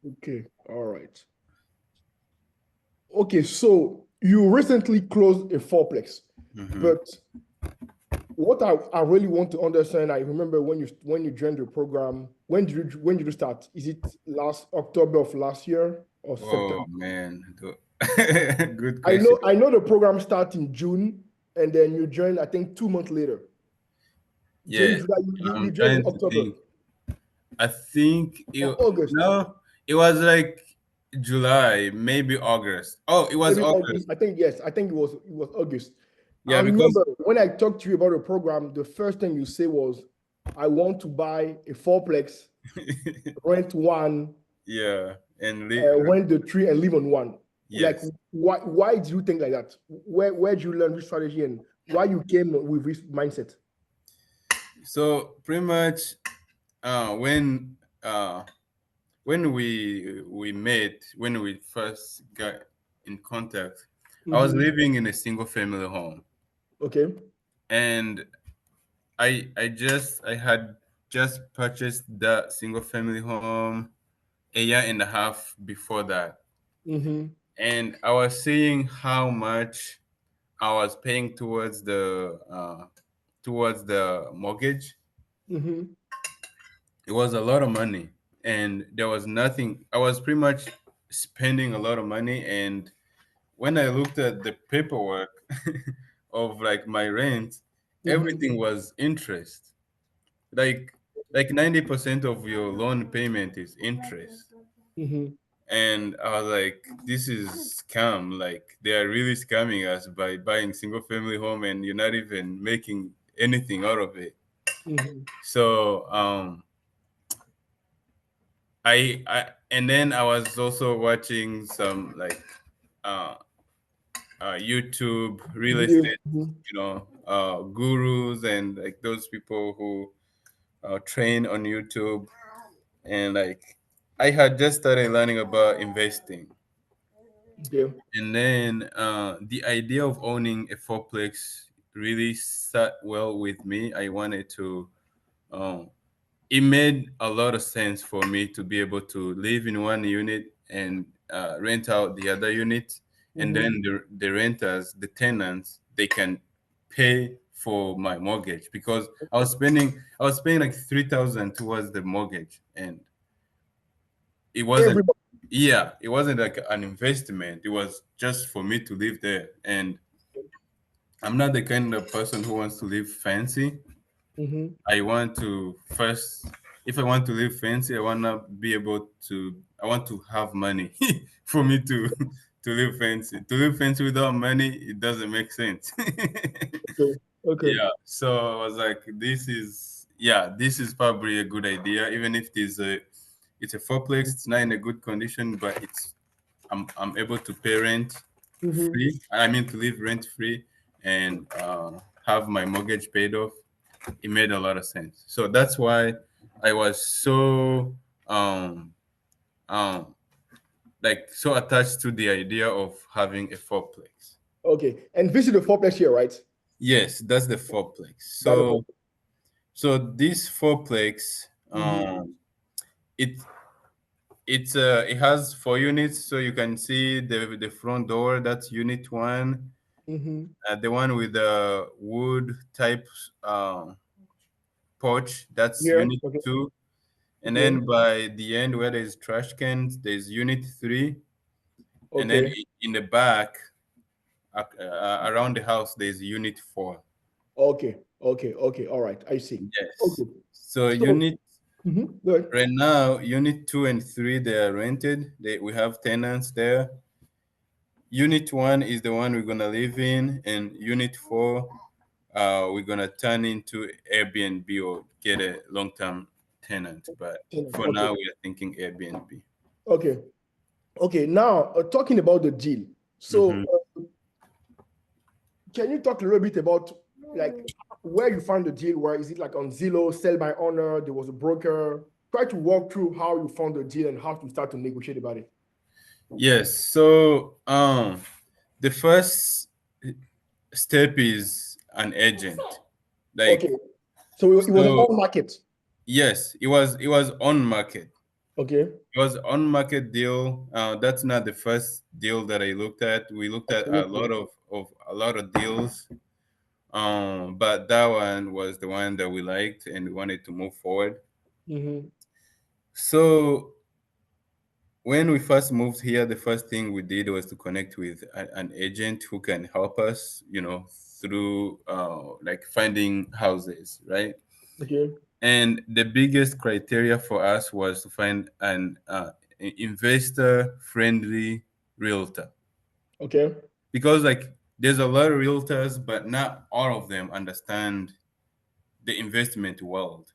Okay. All right. Okay. So you recently closed a fourplex, Hmm. but what I really want to understand, I remember when you joined the program, when did you start? Is it last October of last year or Oh September? man, good question. I know the program started in June, and then you joined, I think, 2 months later. June, Yeah, July, you I'm joined in trying to October think. I think or August, no, it was like July, maybe August. Oh, it was maybe August. August. I think yes, I think it was August. I Yeah, because remember when I talked to you about the program, the first thing you say was, "I want to buy a fourplex, rent one, yeah, and rent the three, and live on one." Like, yes. why do you think like that? Where did you learn this strategy and why you came with this mindset? So pretty much, uh, when uh, when we met, when we first got in contact, I was Mm-hmm. living in a single family home, Okay. and I had just purchased that single family home a year and a half before that, Mm-hmm. and I was seeing how much I was paying towards the mortgage. Mm-hmm. It was a lot of money, and there was nothing. I was pretty much spending a lot of money, and when I looked at the paperwork of like my rent, Mm-hmm. everything was interest. Like like 90% of your loan payment is interest. Mm-hmm. And I was like, this is scam. Like they are really scamming us by buying single family home and you're not even making anything out of it. Mm-hmm. So I and then I was also watching some like uh, YouTube real Videos. estate, Mhm. gurus and like those people who train on YouTube, and like I had just started learning about investing, Okay. and then the idea of owning a fourplex really sat well with me. I wanted to. Um, it made a lot of sense for me to be able to live in one unit and rent out the other unit, and Mm-hmm. then the renters, the tenants, they can pay for my mortgage because I was paying like 3,000 towards the mortgage, and it wasn't Everybody. yeah, it wasn't like an investment. It was just for me to live there, and I'm not the kind of person who wants to live fancy. Mm-hmm. I want to first, if I want to live fancy, I want to have money for me to live fancy. To live fancy without money, it doesn't make sense. Okay. Okay. Yeah. So I was like, this is probably a good idea, even if it's a fourplex, it's not in a good condition, but I'm able to pay rent Mm-hmm. free. I mean to live rent free and have my mortgage paid off. It made a lot of sense. So that's why I was so um um like so attached to the idea of having a fourplex. Okay. And visit the fourplex here, right? Yes, that's the fourplex. That's the So fourplex. this fourplex, Mm-hmm. it it has 4 units. So you can see the front door. That's unit one. Mm-hmm. The one with the wood type uh, porch. That's Here. unit Okay. two. And Okay. then by the end where there's trash cans, there's unit three. And then Okay. in the back, around the house, there's unit four. Okay. Okay. Okay. All right. I see. Yes. Okay. So So, unit go ahead. right now, unit two and three, they are rented. We have tenants there. Unit one is the one we're gonna live in, and unit four, we're gonna turn into Airbnb or get a long-term tenant. But for Okay. now, we are thinking Airbnb. Okay. Okay. Now, talking about the deal. So, Hmm. can you talk a little bit about like where you found the deal? Where is it like on Zillow, sell by owner? There was a broker. Try to walk through how you found the deal and how to start to negotiate about it. Yes. So the first step is an agent. Okay. Like So it was an so, on market. yes, it was on market. Okay. It was on market deal. That's not the first deal that I looked at. We looked at a Absolutely. lot of a lot of deals. But that one was the one that we liked and we wanted to move forward. Mm-hmm. So when we first moved here, the first thing we did was to connect with an agent who can help us, through like finding houses, right? Okay. And the biggest criteria for us was to find an investor friendly realtor, Okay. because like there's a lot of realtors, but not all of them understand the investment world.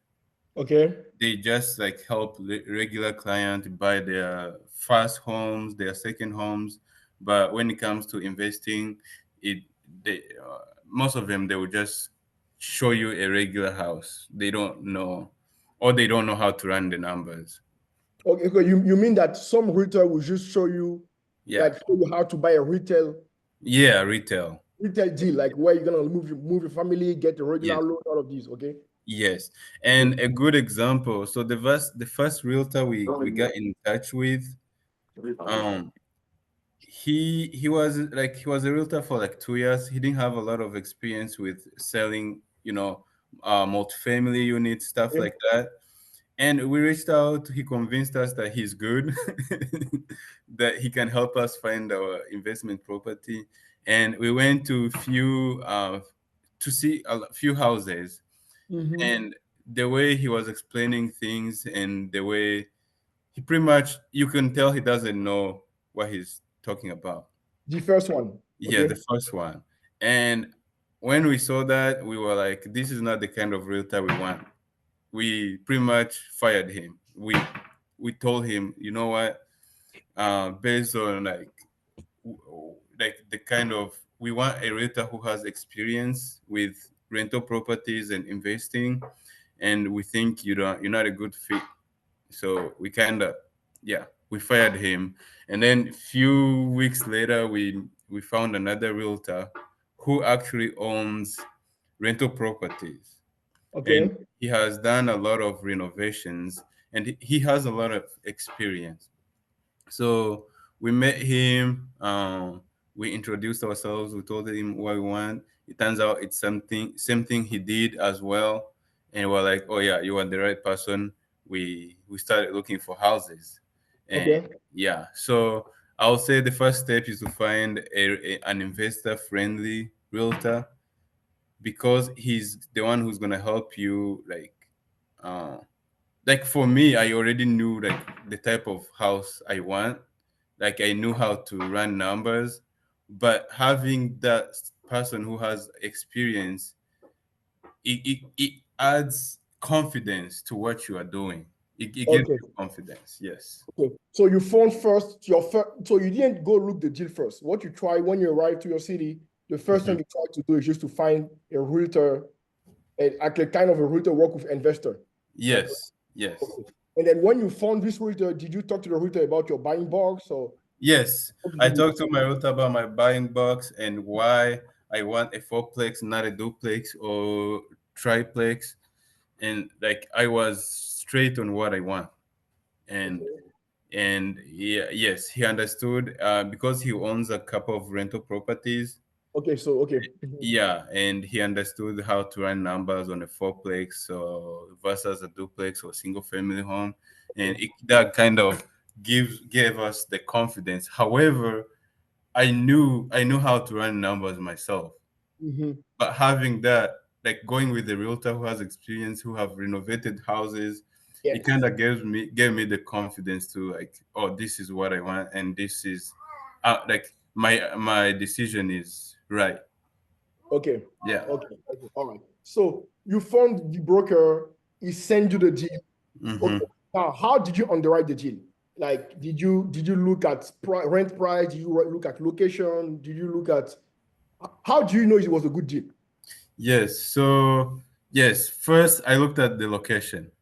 Okay. They just like help regular client buy their first homes, their second homes, but when it comes to investing, it they most of them, they will just show you a regular house. They don't know, or they don't know how to run the numbers. Okay. Okay. You mean that some realtor will just Yeah, show you how to buy a yeah, retail. retail deal, like where you're gonna move your family, get a regular Yes, loan, all of these. Okay. yes. Okay. And a good example. So the first realtor we got in touch with, um, he was a realtor for like 2 years. He didn't have a lot of experience with selling, multifamily units, stuff Okay. like that. And we reached out. He convinced us that he's good, that he can help us find our investment property. And we went to see few houses. Mm-hmm. And the way he was explaining things, and the way he pretty much, you can tell he doesn't know what he's talking about. The first one. Yeah, Okay. the first one. And when we saw that, we were like, this is not the kind of realtor we want. We pretty much fired him. We told him, you know what? Based on like the kind of, we want a realtor who has experience with rental properties and investing, and we think you're not a good fit. So we kind of, yeah, we fired him. And then few weeks later, we found another realtor who actually owns rental properties, and Okay. he has done a lot of renovations, and he has a lot of experience. So we met him. We introduced ourselves. We told him what we want. It turns out it's something same thing he did as well, and we're like, oh yeah, you are the right person. We started looking for houses, and Okay. yeah. So I'll say the first step is to find an investor friendly realtor, because he's the one who's gonna help you uh, like for me, I already knew like the type of house I want. Like I knew how to run numbers, but having that person who has experience, it adds confidence to what you are doing. It gives Okay. you confidence. Yes. Okay. So you found first your first. So you didn't go look the deal first. What you try when you arrive to your city, the first Mhm. thing you try to do is just to find a realtor, and actually kind of a realtor work with investor. Okay. Yes. Yes. Okay. And then when you found this realtor, did you talk to the realtor about your buying box, or Yes. what did I you do? talked to my realtor about my buying box and why I want a fourplex, not a duplex or triplex. And like I was straight on what I want. And Okay. yeah, yes, he understood, because he owns a couple of rental properties. Okay. So okay. Mhm. Yeah, and he understood how to run numbers on a fourplex or versus a duplex or single family home, and Okay. that kind of gave us the confidence. However, I knew how to run numbers myself, Mhm. but having that, like going with the realtor who has experience, who have renovated houses, it kind Yes. of gave me the confidence to like, oh, this is what I want, and this is like my decision is right. Okay. Yeah. Okay. Okay. All right. So you found the broker. He sent you the deal. Hmm. Okay. Now, how did you underwrite the deal? Like, did you look at rent price? Did you look at location? Did you look at how do you know it was a good deal? Yes. So yes, first I looked at the location.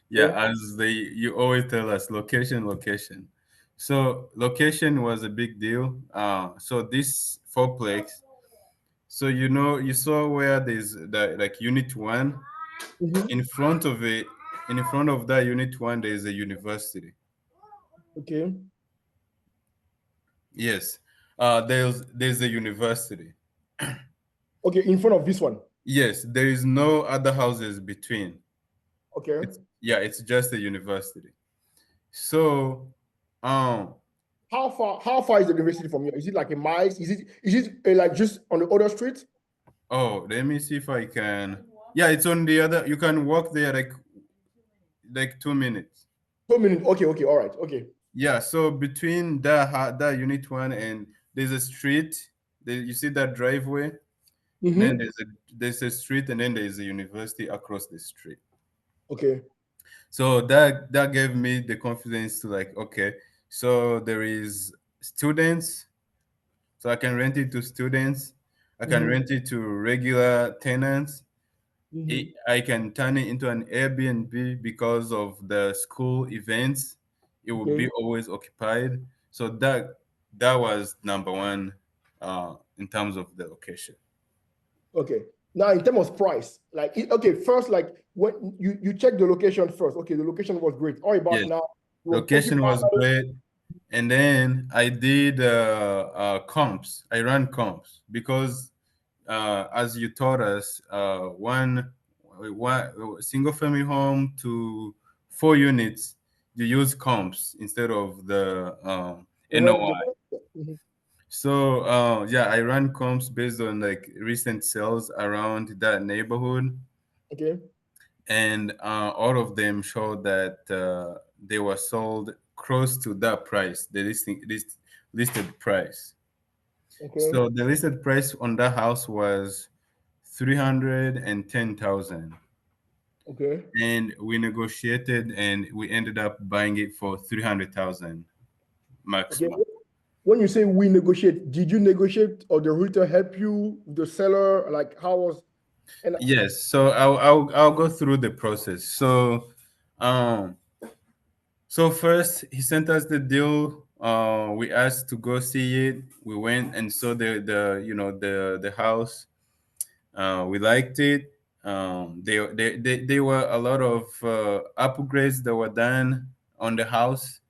Yeah, Okay. as you always tell us, location, location. So location was a big deal. So this fourplex. So you saw where there's the like unit one Mhm. in front of it. in front of that unit one, there is a university. Okay. Yes, there's a university. Okay, in front of this one. Yes, there is no other houses between. Okay. It's just a university. So, um, How far is the university from you? Is it like a mile? Is it like just on the other street? oh, let me see if I can. Yeah, it's on the other. You can walk there like 2 minutes. 2 minutes. Okay, okay, all right, okay. Yeah, so between that unit one and there's a street. You see that driveway? And then Mm-hmm. there's a street, and then there's a university across the street. Okay. So that gave me the confidence to like, okay, so there is students, so I can rent it to students. I can Mm-hmm. rent it to regular tenants. Mm-hmm. I can turn it into an Airbnb because of the school events. It will Okay. be always occupied. So that was number one in terms of the location. Okay. Now, in terms of price, like, okay, first, like, when you check the location first. Okay, the location was great. All about Yes, now, it was location was occupied. great. And then I did comps. I ran comps because, as you taught us, one single family home to 4 units, you use comps instead of the NOI. Mhm. So yeah, I ran comps based on like recent sales around that neighborhood, Okay. and all of them showed that they were sold close to that price, the listed price. Okay. So the listed price on that house was 310,000, Okay. and we negotiated and we ended up buying it for 300,000 Okay. maximum. When you say we negotiate, did you negotiate or the realtor help you, the seller? Like, how was? And Yes, so I'll go through the process. Um, so first he sent us the deal. We asked to go see it. We went and saw the house. We liked it. There were a lot of upgrades that were done on the house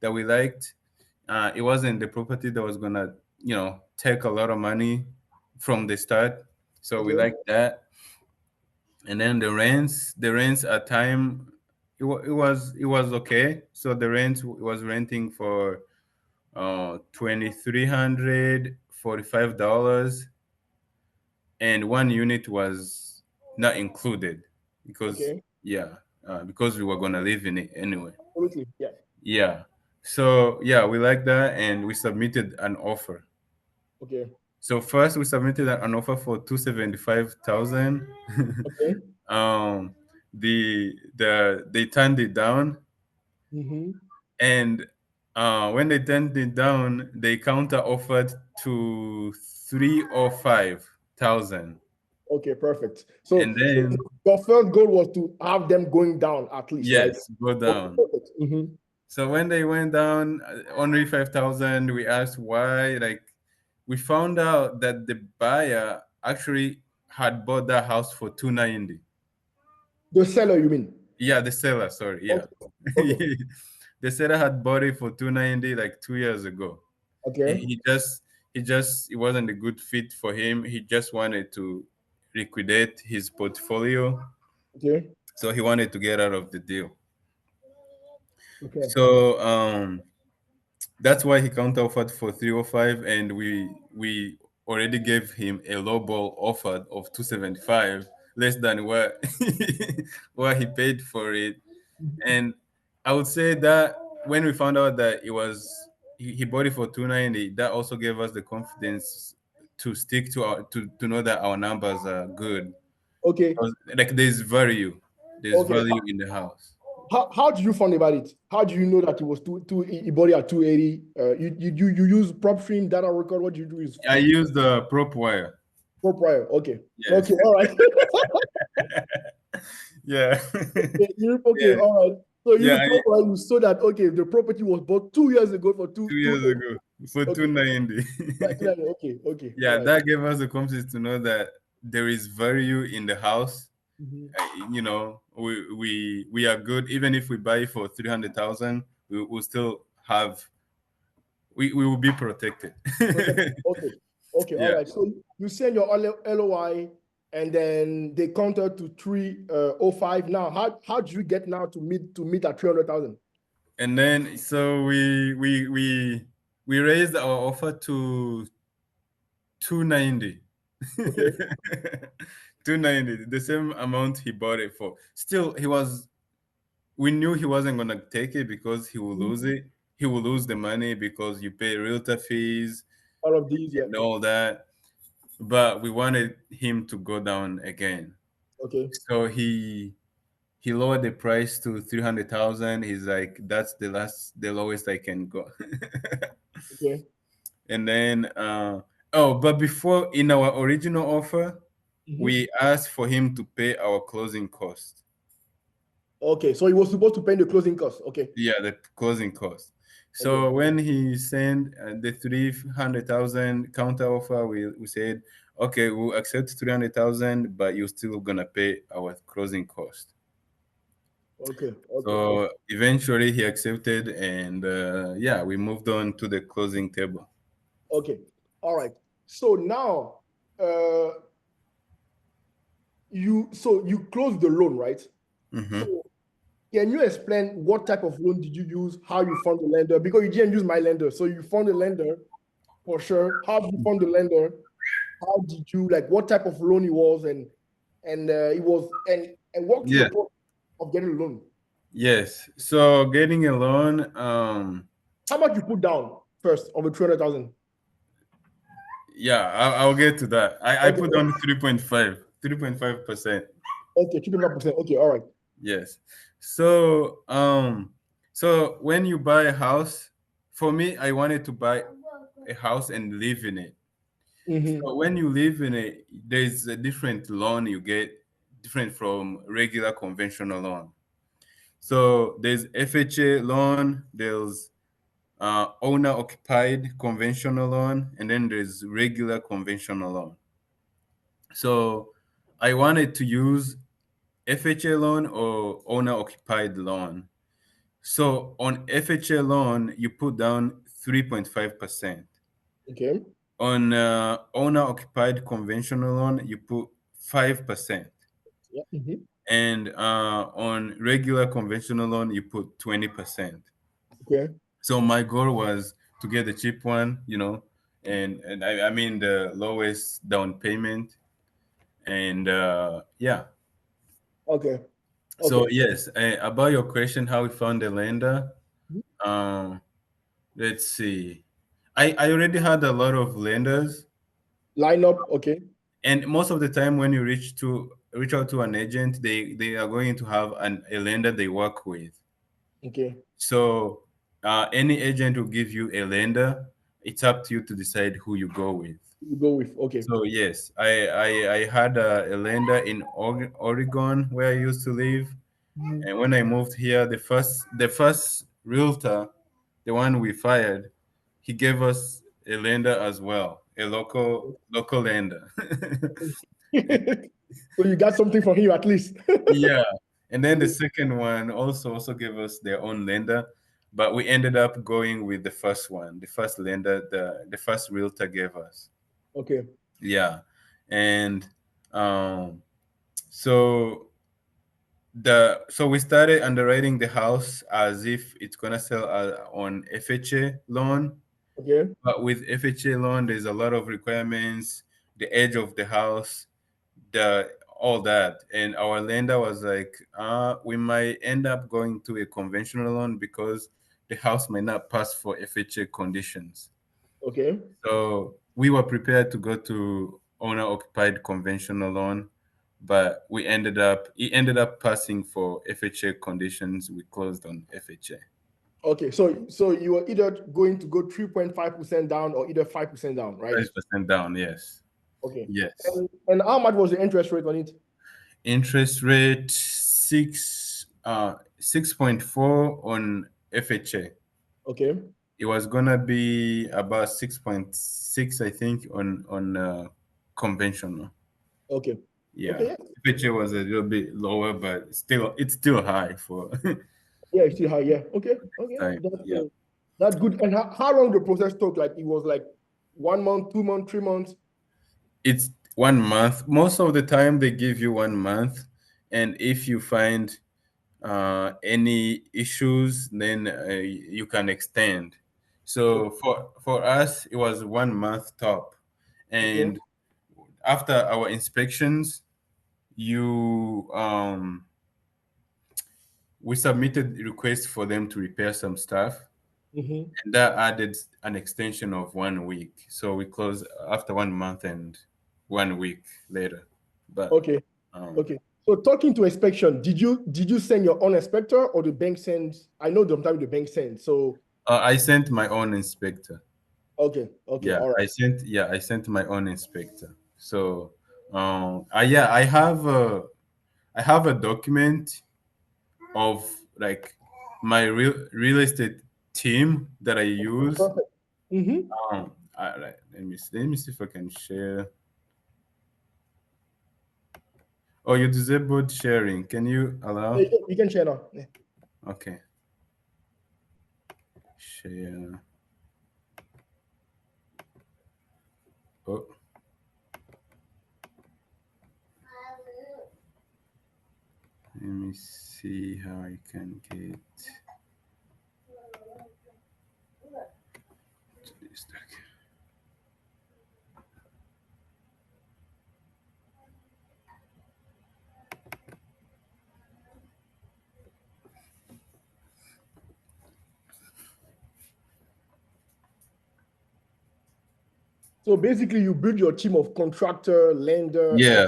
that we liked. It wasn't the property that was gonna take a lot of money from the start, so we okay. liked that. And then the rents at time, it was okay. So the rent was renting for $2,345, and one unit was not included because Okay. yeah, because we were gonna live in it anyway. Absolutely. Yeah. Yeah. So yeah, we like that, and we submitted an offer. Okay. So first we submitted an offer for 275,000. Okay. um, they turned it down, Mm-hmm. and when they turned it down, they counter offered to 305,000, Okay. Perfect. So, and then your first goal was to have them going down at least, right? yes, go Okay. down. Perfect. Mm-hmm. So when they went down only 5,000, we asked why. Like, we found out that the buyer actually had bought that house for 290. The seller, you mean? Yeah, the seller, sorry, yeah. Okay. Okay. The seller had bought it for 290 like 2 years ago. And Okay. it wasn't a good fit for him. He just wanted to liquidate his portfolio. Okay. So he wanted to get out of the deal. Okay. So that's why he counter offered for 305, and we already gave him a low ball offer of 275, less than what what he paid for it. And I would say that when we found out that he bought it for 290, that also gave us the confidence to stick to to know that our numbers are good. Okay. Like, there's Okay. value in the house. How do you find about it? How do you know that it was he bought it at 280? You use prop stream data record. What do you do is I use the prop wire. prop prior. Okay. Yes. Okay. All right. Yeah. Okay. Yeah. All right. So you Yeah. use prop prior. You saw that okay, the property was bought 2 years ago for two 2 years 280. ago for Okay. 290. Right, okay. Okay. All Yeah, right. that gave us the confidence to know that there is value in the house. You know, we are good. Even if we buy for 300,000, we will still have, we will be protected. Protected. Okay. Okay. All Yeah. right. So you send your LOI and then they counter to 305. Now, how did you get now to meet at 300,000? And then so we raised our offer to 290. Okay. 290, the same amount he bought it for. Still, we knew he wasn't gonna take it because he will lose it. He will lose the money because you pay realtor fees All of these, yeah. and all that. But we wanted him to go down again. Okay. So he lowered the price to 300,000. He's like, that's the lowest I can go. Okay. And then, oh, but before, in our original offer, we asked for him to pay our closing cost. Okay. So he was supposed to pay the closing costs. Okay. Yeah, the closing cost. So when he sent the 300,000 counter offer, we said, okay, we'll accept 300,000, but you're still gonna pay our closing cost. Okay. Okay. So eventually he accepted, and yeah, we moved on to the closing table. Okay. All right. So now, you closed the loan, right? So can you explain what type of loan did you use? How you found the lender? Because you didn't use my lender, so you found the lender for sure. How did you find the lender? How did you like? What type of loan it was, and it was and walk through Yeah. the process of getting a loan. Yes. So getting a loan, How much you put down first of the 300,000? yeah, I'll get to that. I Okay. put on 3.5%. Okay, 3.5%. Okay, all right. Yes. So so when you buy a house, for me, I wanted to buy a house and live in it. So when you live in it, there's a different loan you get, different from regular conventional loan. So there's FHA loan, there's owner occupied conventional loan, and then there's regular conventional loan. So I wanted to use FHA loan or owner occupied loan. So on FHA loan, you put down 3.5%. Okay. On owner occupied conventional loan, you put 5%. Yeah. And on regular conventional loan, you put 20%. Okay. So my goal was to get the cheap one, you know, and I mean the lowest down payment. And yeah. Okay. So Okay. yes, about your question, how we found the lender. Um, let's see. I already had a lot of lenders, Line up. Okay. and most of the time when you reach out to an agent, they are going to have a lender they work with. Okay. So any agent will give you a lender. It's up to you to decide who you go with. You go with. Okay. So yes, I had a lender in Oregon where I used to live, and when I moved here, the first realtor, the one we fired, he gave us a lender as well, a local lender. So you got something from him at least. Yeah, and then the second one also gave us their own lender, but we ended up going with the first one, the first lender, the first realtor gave us. Okay. Yeah, and um, so so we started underwriting the house as if it's gonna sell on FHA loan, Okay. but with FHA loan, there's a lot of requirements, the edge of the house, the all that, and our lender was like, we might end up going to a conventional loan because the house might not pass for FHA conditions. Okay. So we were prepared to go to owner occupied conventional loan, but it ended up passing for FHA conditions. We closed on FHA. Okay. So you were either going to go 3.5% down or either 5% down, right? 5% down, yes. Okay. Yes. And how much was the interest rate on it? Interest rate 6.4 on FHA. Okay. It was gonna be about 6.6, I think, on conventional. Okay. Yeah, Okay, yeah. FHA was a little bit lower, but it's still high for Yeah, you see how, yeah. Okay, okay. time. Yeah, That's good. And how long the process took? Like it was like 1 month, 2 months, 3 months? it's 1 month. Most of the time they give you 1 month, and if you find any issues, then you can extend. So for us, it was 1 month top, Okay. and after our inspections, you we submitted requests for them to repair some stuff, Mm-hmm. and that added an extension of 1 week. So we closed after 1 month and 1 week later. But Okay. um, Okay. So talking to inspection, did you send your own inspector or the bank sends? I know sometimes the bank sends. So I sent my own inspector. okay, okay, Yeah, all right. I sent my own inspector. So yeah, I have a document of like my real estate team that I use. Perfect. Mm-hmm. Let me see if I can share. Oh, you disabled sharing. Can you allow? You can share now. Yeah. Okay, share. Oh, let me see how I can get to this document. So basically, you build your team of contractor, lender, Yeah.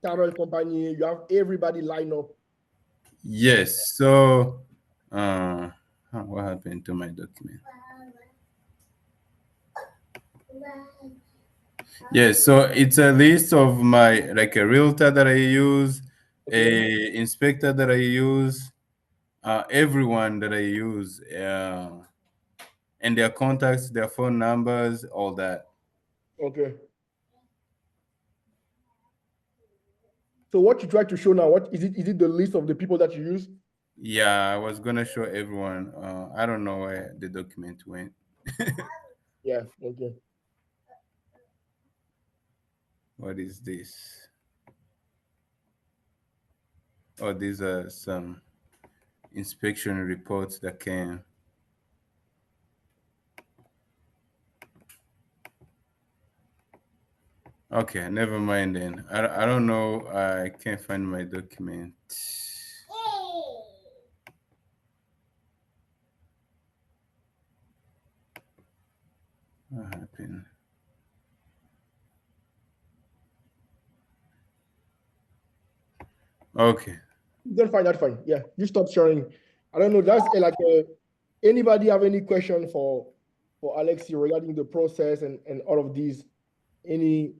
title company. You have everybody lined up. Yes. So, what happened to my document? Yes. So it's a list of my like a realtor that I use, Okay. a inspector that I use, everyone that I use, and their contacts, their phone numbers, all that. Okay. So what you try to show now? What is it? Is it the list of the people that you use? Yeah, I was gonna show everyone. I don't know where the document went. Yeah. Okay. What is this? Oh, these are some inspection reports that came. Okay, never mind then. I don't know. I can't find my document. What happened? Okay. You can find that fine. Yeah. You stop sharing. I don't know. That's like anybody have any question for Alexi regarding the process and all of these? Any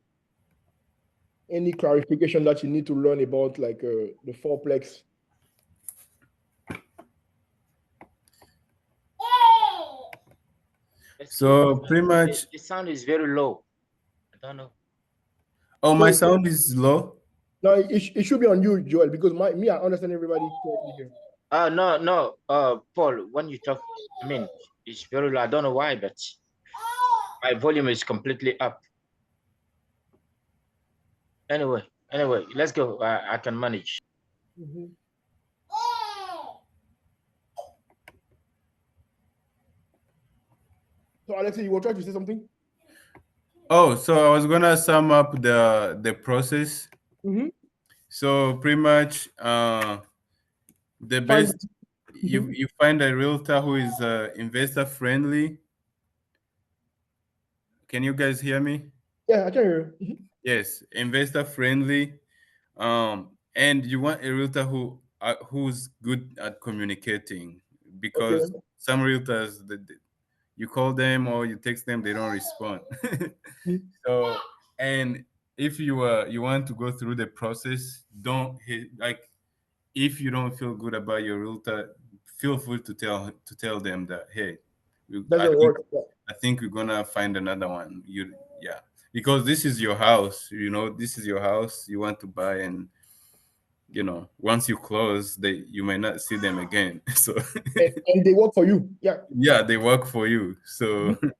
any clarification that you need to learn about like the fourplex? So pretty much. The sound is very low. I don't know. Oh, my So sound is low. no, it should be on you, Joel, because I understand everybody correctly here. No. Paul, when you talk, I mean, it's very low. I don't know why, but my volume is completely up. Anyway, let's go. I can manage. Mm-hmm. So Alexi, you were trying to say something? Oh, so I was gonna sum up the process. Mm-hmm. So pretty much, the Fine. best Mm-hmm. you find a realtor who is investor friendly. Can you guys hear me? Yeah, I can hear you. Mm-hmm. Yes, investor friendly. And you want a realtor who's good at communicating, Okay. because some realtors, you call them or you text them, they don't respond. Mm-hmm. So, and if you want to go through the process, don't hit, like, if you don't feel good about your realtor, feel free to tell them that, hey, Doesn't work. Yeah. I think we're gonna find another one. Yeah, because this is your house, this is your house you want to buy, and once you close, you may not see them again. So And they work for you. Yeah. yeah, they work for you. So Mhm.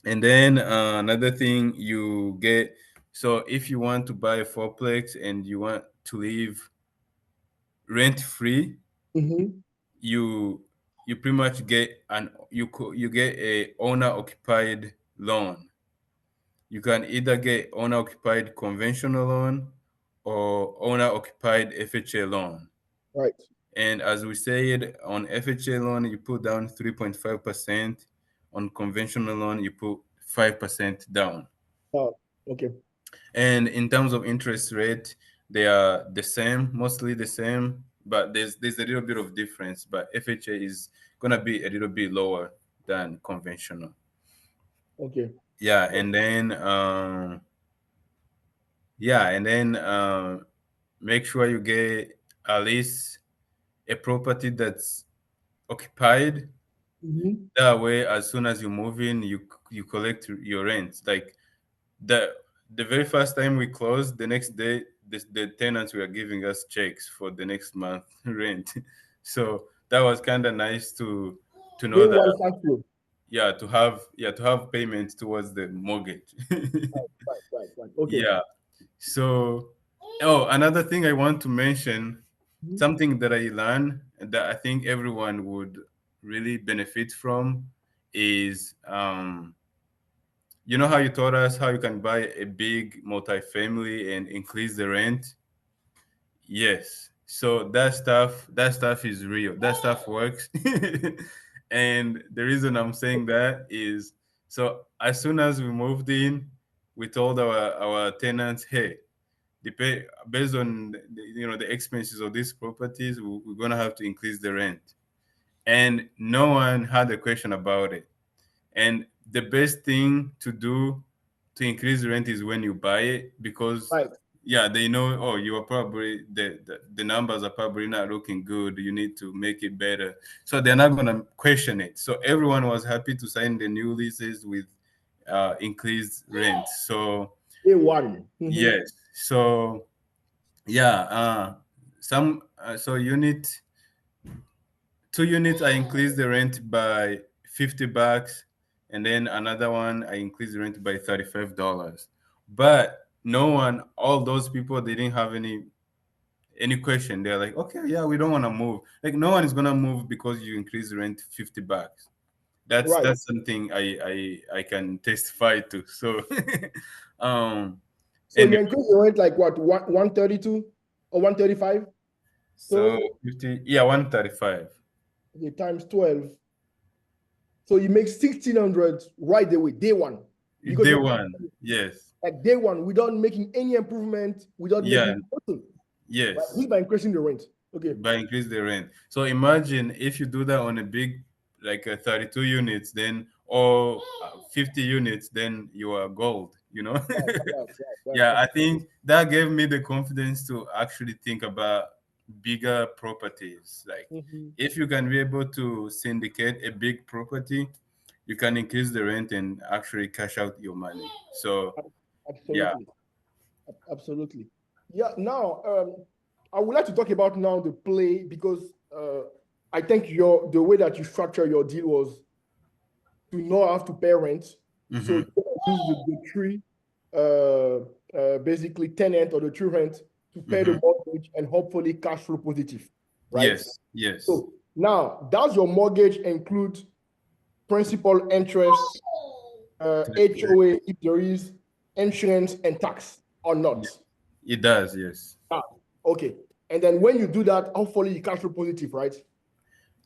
and then another thing you get, so if you want to buy a fourplex and you want to live rent free, Mhm. you you pretty much get you get a owner occupied loan. You can either get owner occupied conventional loan or owner occupied FHA loan. Right. And as we said, on FHA loan, you put down 3.5%. On conventional loan, you put 5% down. Oh, okay. And in terms of interest rate, they are the same, mostly the same, but there's a little bit of difference. But FHA is gonna be a little bit lower than conventional. Okay. Yeah, and then make sure you get at least a property that's occupied. Mhm. That way, as soon as you move in, you collect your rent. Like the the very first time we closed, the next day the tenants were giving us checks for the next month rent. So that was kind of nice to know Day that, one cash flow. to have payment towards the mortgage. Right. Okay. Yeah. So, oh, another thing I want to mention, Mhm. something that I learned that I think everyone would really benefit from is, you know how you taught us how you can buy a big multifamily and increase the rent? Yes. So that stuff is real. That stuff works. And the reason I'm saying that is, so as soon as we moved in, we told our tenants, hey, based on the expenses of these properties, we're gonna have to increase the rent. And no one had a question about it. And the best thing to do to increase rent is when you buy it, because Right. yeah, they know, oh, you are probably the numbers are probably not looking good. You need to make it better. So they're not gonna question it. So everyone was happy to sign the new leases with increased rent. So Day one. Mhm. yes. So yeah, some so unit 2 units I increased the rent by $50, and then another one I increased the rent by $35. But no one, all those people, they didn't have any question. They're like, okay, yeah, we don't want to move. Like no one is gonna move because you increase the rent $50. That's Right. that's something I can testify to. So So and you increase your rent like what, 132 or 135? so So 50, yeah, 135. okay, times 12. So you make 1,600 right away, day one. Because Day you're one, yes. like day one without making any improvement, without Yeah, making nothing. Right? yes. Just by increasing the rent. Okay. By increase the rent. So imagine if you do that on a big, like a 32 units, then or 50 units, then you are gold, you know? Yeah, Right. I think that gave me the confidence to actually think about bigger properties. Like Mhm. if you can be able to syndicate a big property, you can increase the rent and actually cash out your money. So yeah. Absolutely. Absolutely. Yeah. Now, I would like to talk about now the play because I think the way that you structure your deal was to not have to pay rent. So Hmm. you use the tree, basically tenant or the true rent to pay the Hmm. mortgage and hopefully cash flow positive, right? Yes, yes. So now, does your mortgage include principal, interest, HOA if there is, insurance, and tax or not? It does, yes. Ah, okay. And then when you do that, hopefully you cash flow positive, right?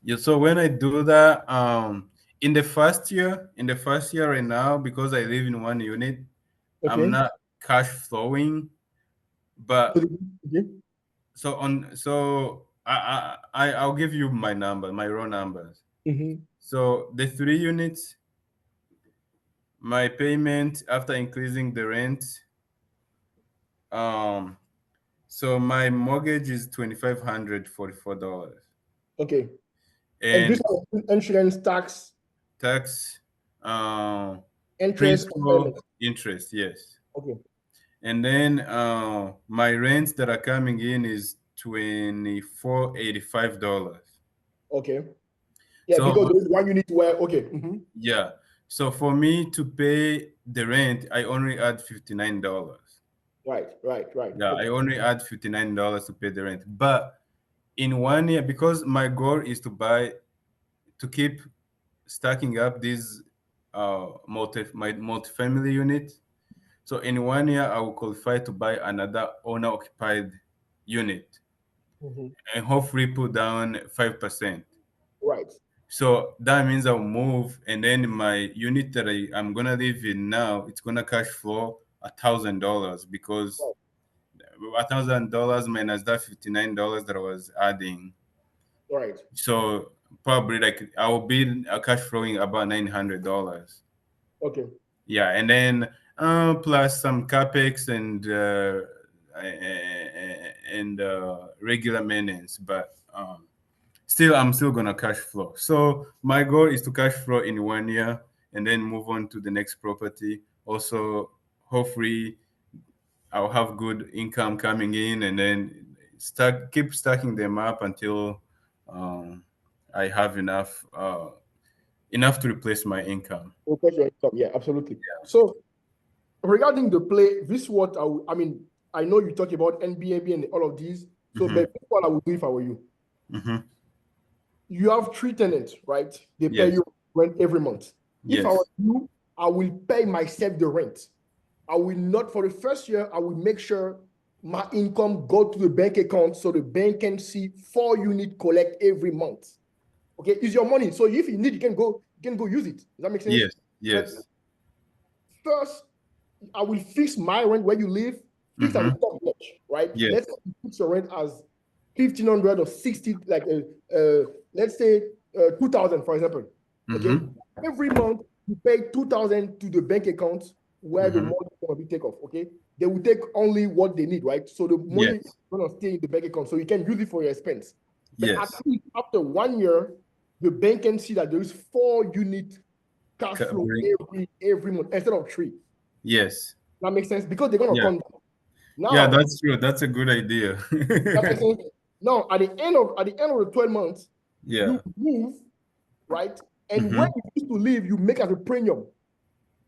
Yeah, so when I do that, in the first year right now, because I live in one unit, I'm Okay. not cash flowing. But Okay. I'll give you my raw numbers. Mm-hmm. So the 3 units, my payment after increasing the rent, um, so my mortgage is $2,544, Okay. And this and insurance tax. tax. Interest and principal, payment. interest, yes. Okay. And then my rents that are coming in is $24.85. Okay. Yeah, So because there's one unit where okay. yeah, so for me to pay the rent, I only add $59. Right. Yeah, I Okay. only add $59 to pay the rent. But in 1 year, because my goal is to keep stacking up these multi-family unit. So in 1 year, I will qualify to buy another owner-occupied unit and hopefully put down 5%. Right. So that means I'll move, and then my unit that I'm gonna live in now, it's gonna cash flow $1,000 because $1,000 minus that $59 that I was adding. Right. So probably like I will be cash flowing about $900. Okay. Yeah, and then plus some capex and regular maintenance, but still I'm still gonna cash flow. So my goal is to cash flow in 1 year and then move on to the next property. Also, hopefully I'll have good income coming in, and then keep stacking them up until um, I have enough to replace my income. Okay, your income. Yeah, absolutely. So regarding the play, this is what I mean. I know you talk about NBNB and all of these. So, but this is what I would do if I were you. You have 3 tenants, right? They pay Yes. you rent every month. If Yes. I were you, I will pay myself the rent. I will not, for the first year, I will make sure my income go to the bank account so the bank can see 4 units collect every month. Okay, it's your money. So if you need, you can go use it. Does that make sense? Yes. Yes. But first, I will fix my rent where you live, fix at the top notch, right? Yes. Let's say you fix your rent as 1,500 or 60, like let's say 2,000, for example. Okay, every month you pay 2,000 to the bank account where the money is going to be taken off. Okay, they will take only what they need, right? So the money is going to stay in the bank account, so you can use it for your expense. But at least after 1 year, the bank can see that there is 4 unit cash flow every month instead of 3. Yes. That makes sense because they're gonna come down. Now, yeah, that's true. That's a good idea. that makes sense. Now, at the end of the 12 months, you move, right? And when you used to leave, you make as a premium.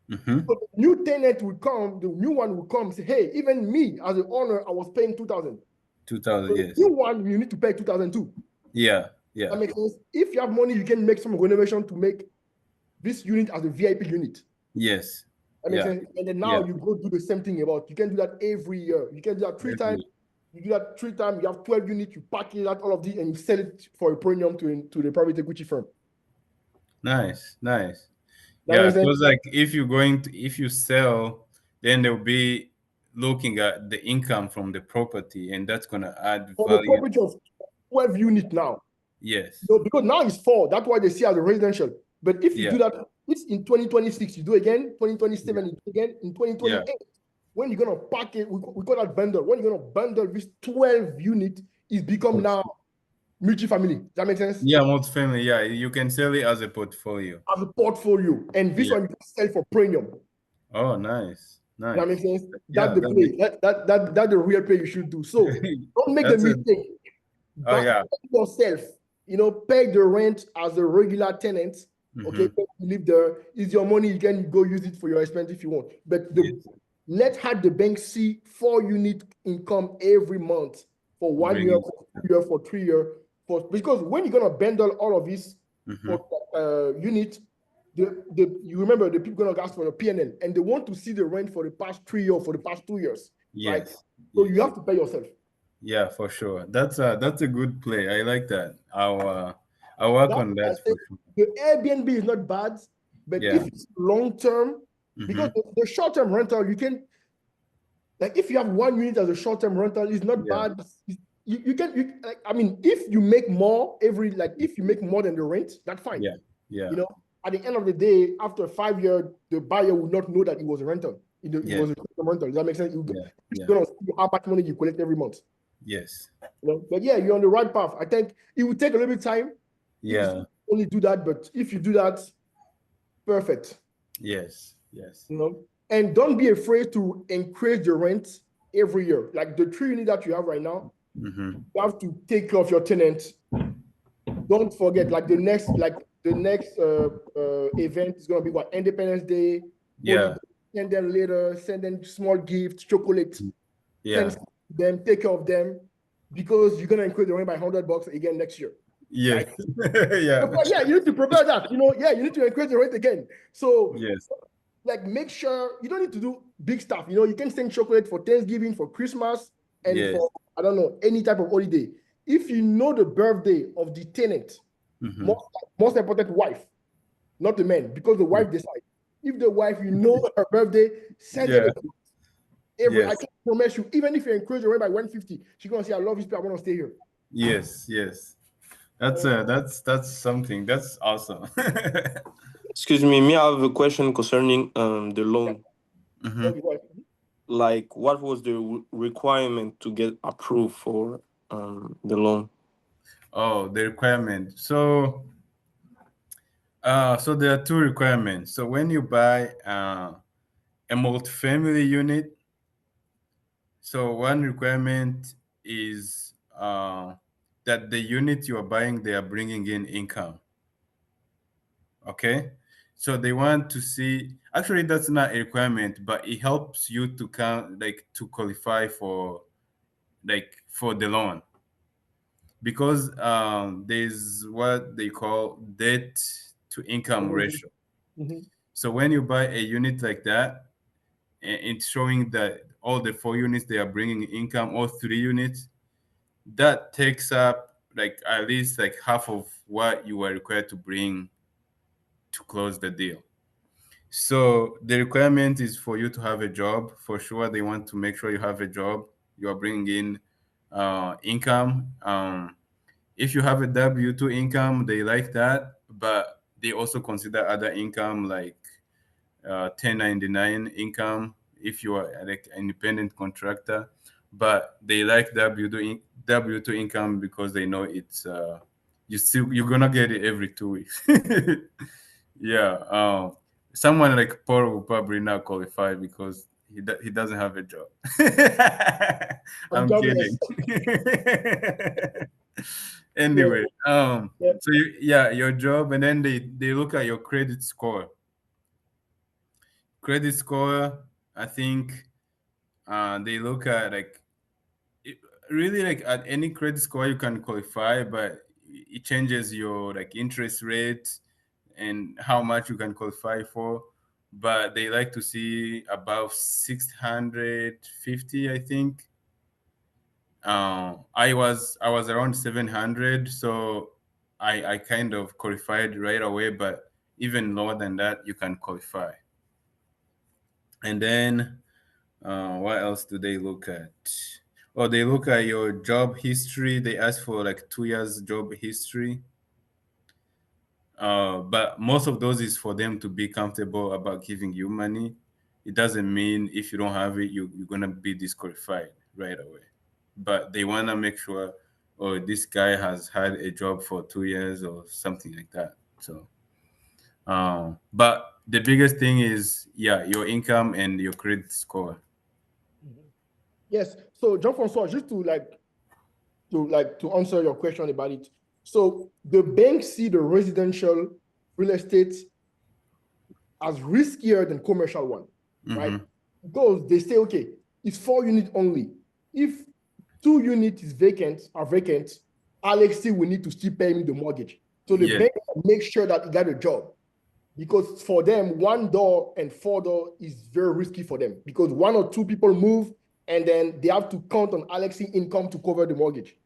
So the new tenant will come, the new one will come, say, hey, even me as the owner, I was paying 2,000. 2,000, so yes. The new one, you need to pay 2,000 too. Yeah. That makes sense. If you have money, you can make some renovation to make this unit as a VIP unit. Yes. That makes sense. And then now you go do the same thing about, you can do that every year. You can do that 3 times. You do that 3 times, you have 12 units, you package out all of these and you sell it for a premium to the private equity firm. Nice. That Yeah, because like if you sell, then they'll be looking at the income from the property, and that's gonna add For value. the property of 12 units now. Yes. So because now it's 4, that's why they see as a residential. But if you do that, it's in 2026, you do again, 2027, you do again, in 2028. When you're gonna pack it, we call that bundle. When you're gonna bundle this 12 unit, it's become now multi-family. Does that make sense? Yeah, multi-family. Yeah, you can sell it as a portfolio. As a portfolio, and this one you can sell for premium. Oh, nice. That makes sense. That's the play. That's the real play you should do. So don't make the mistake. Yourself, pay the rent as a regular tenant. Okay, you live there. It's your money. You can go use it for your expense if you want. But let's have the bank see 4 unit income every month for 1 year, for 2 years, for 3 years. Because when you're gonna bundle all of this for unit, you remember the people gonna ask for a PNL and they want to see the rent for the past 3 years, for the past 2 years. Right? So you have to pay yourself. Yeah, for sure. That's a good play. I like that. I'll work on that for sure. The Airbnb is not bad, but if it's long term, because the short term rental, you can, like, if you have 1 unit as a short term rental, it's not bad. I mean, if you make more if you make more than the rent, that's fine. At the end of the day, after 5 years, the buyer will not know that it was a rental. It was a short-term rental. Does that make sense? You're gonna see how much money you collect every month. Yes. But yeah, you're on the right path. I think it will take a little bit of time. Yeah. Only do that, but if you do that, perfect. Yes. Yes. You know, and don't be afraid to increase the rent every year. Like the 3 units that you have right now, Mm-hmm. you have to take care of your tenants. Don't forget, like the next event is gonna be what, Independence Day, Yeah. holiday. Send them later, send them small gifts, chocolate, Yeah. send them, take care of them, because you're gonna increase the rent by $100 again next year. Yes. Like, Yeah. yeah, you need to prepare that. You know, yeah, you need to increase the rent again. So Yes. like make sure you don't need to do big stuff. You know, you can send chocolate for Thanksgiving, for Christmas, and Yes. for, I don't know, any type of holiday. If you know the birthday of the tenant, Mm-hmm. most important, wife, not the man, because the wife decides. If the wife, you know her birthday, send them Yeah. a gift. I Yes. can promise you, even if you increase the rent by 150, she's gonna say, I love you, I want to stay here. Yes. Yes. That's something. That's awesome. Excuse me, I have a question concerning the loan. Mm-hmm. Like, what was the requirement to get approved for the loan? Oh, the requirement. So there are two requirements. So when you buy a multifamily unit, so one requirement is that the unit you are buying, they are bringing in income. Okay, so they want to see. Actually, that's not a requirement, but it helps you to count, like to qualify for, like for the loan, because there's what they call debt to income ratio. Mm-hmm. So when you buy a unit like that, it's showing that all the 4 units they are bringing income, all 3 units, that takes up like at least like half of what you are required to bring to close the deal. So the requirement is for you to have a job. For sure, they want to make sure you have a job. You are bringing in income. If you have a W-2 income, they like that, but they also consider other income like 1099 income if you are like an independent contractor. But they like W-2 income because they know it's you're gonna get it every 2 weeks. Yeah. Someone like Paul will probably not qualify because he doesn't have a job. I'm I'm jobless. kidding. Anyway, Yeah. so yeah, your job, and then they look at your credit score. Credit score, I think they look at like it, really like at any credit score you can qualify, but it changes your like interest rate and how much you can qualify for. But they like to see above 650, I think. I was around 700, so I kind of qualified right away. But even lower than that, you can qualify. And then what else do they look at? Oh, they look at your job history. They ask for like 2 years job history. But most of those is for them to be comfortable about giving you money. It doesn't mean if you don't have it, you're gonna be disqualified right away. But they wanna make sure, oh, this guy has had a job for 2 years or something like that. So, but the biggest thing is, yeah, your income and your credit score. Yes. So Jean-Francois, just to answer your question about it. So the banks see the residential real estate as riskier than commercial one, right? Mm-hmm. Because they say, okay, it's 4 units only. If 2 units are vacant, Alex still will need to still pay me the mortgage. So the Yeah. bank make sure that he got a job. Because for them, 1 door and 4 door is very risky for them, because 1 or 2 people move and then they have to count on Alex's income to cover the mortgage.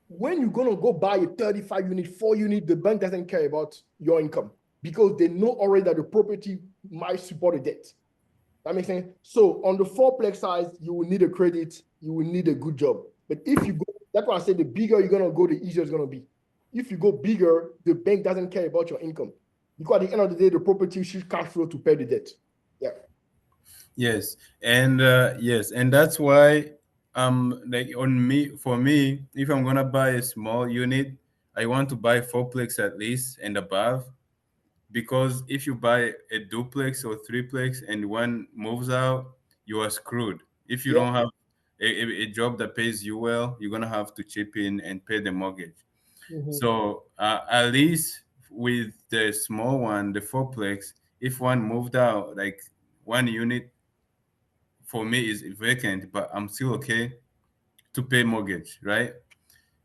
When you're gonna go buy a 35 unit, 4 unit, the bank doesn't care about your income because they know already that the property might support a debt. That makes sense. So on the fourplex size, you will need a credit, you will need a good job. But if you go, that's why I said the bigger you're gonna go, the easier it's gonna be. If you go bigger, the bank doesn't care about your income, because at the end of the day, the property should cash flow to pay the debt. Yeah. Yes, and that's why like for me, if I'm gonna buy a small unit, I want to buy fourplex at least and above, because if you buy a duplex or threeplex and one moves out, you are screwed. If you Yeah. don't have a job that pays you well, you're gonna have to chip in and pay the mortgage. Mhm. So at least with the small one, the fourplex, if one moved out, like one unit for me is vacant, but I'm still okay to pay mortgage, right?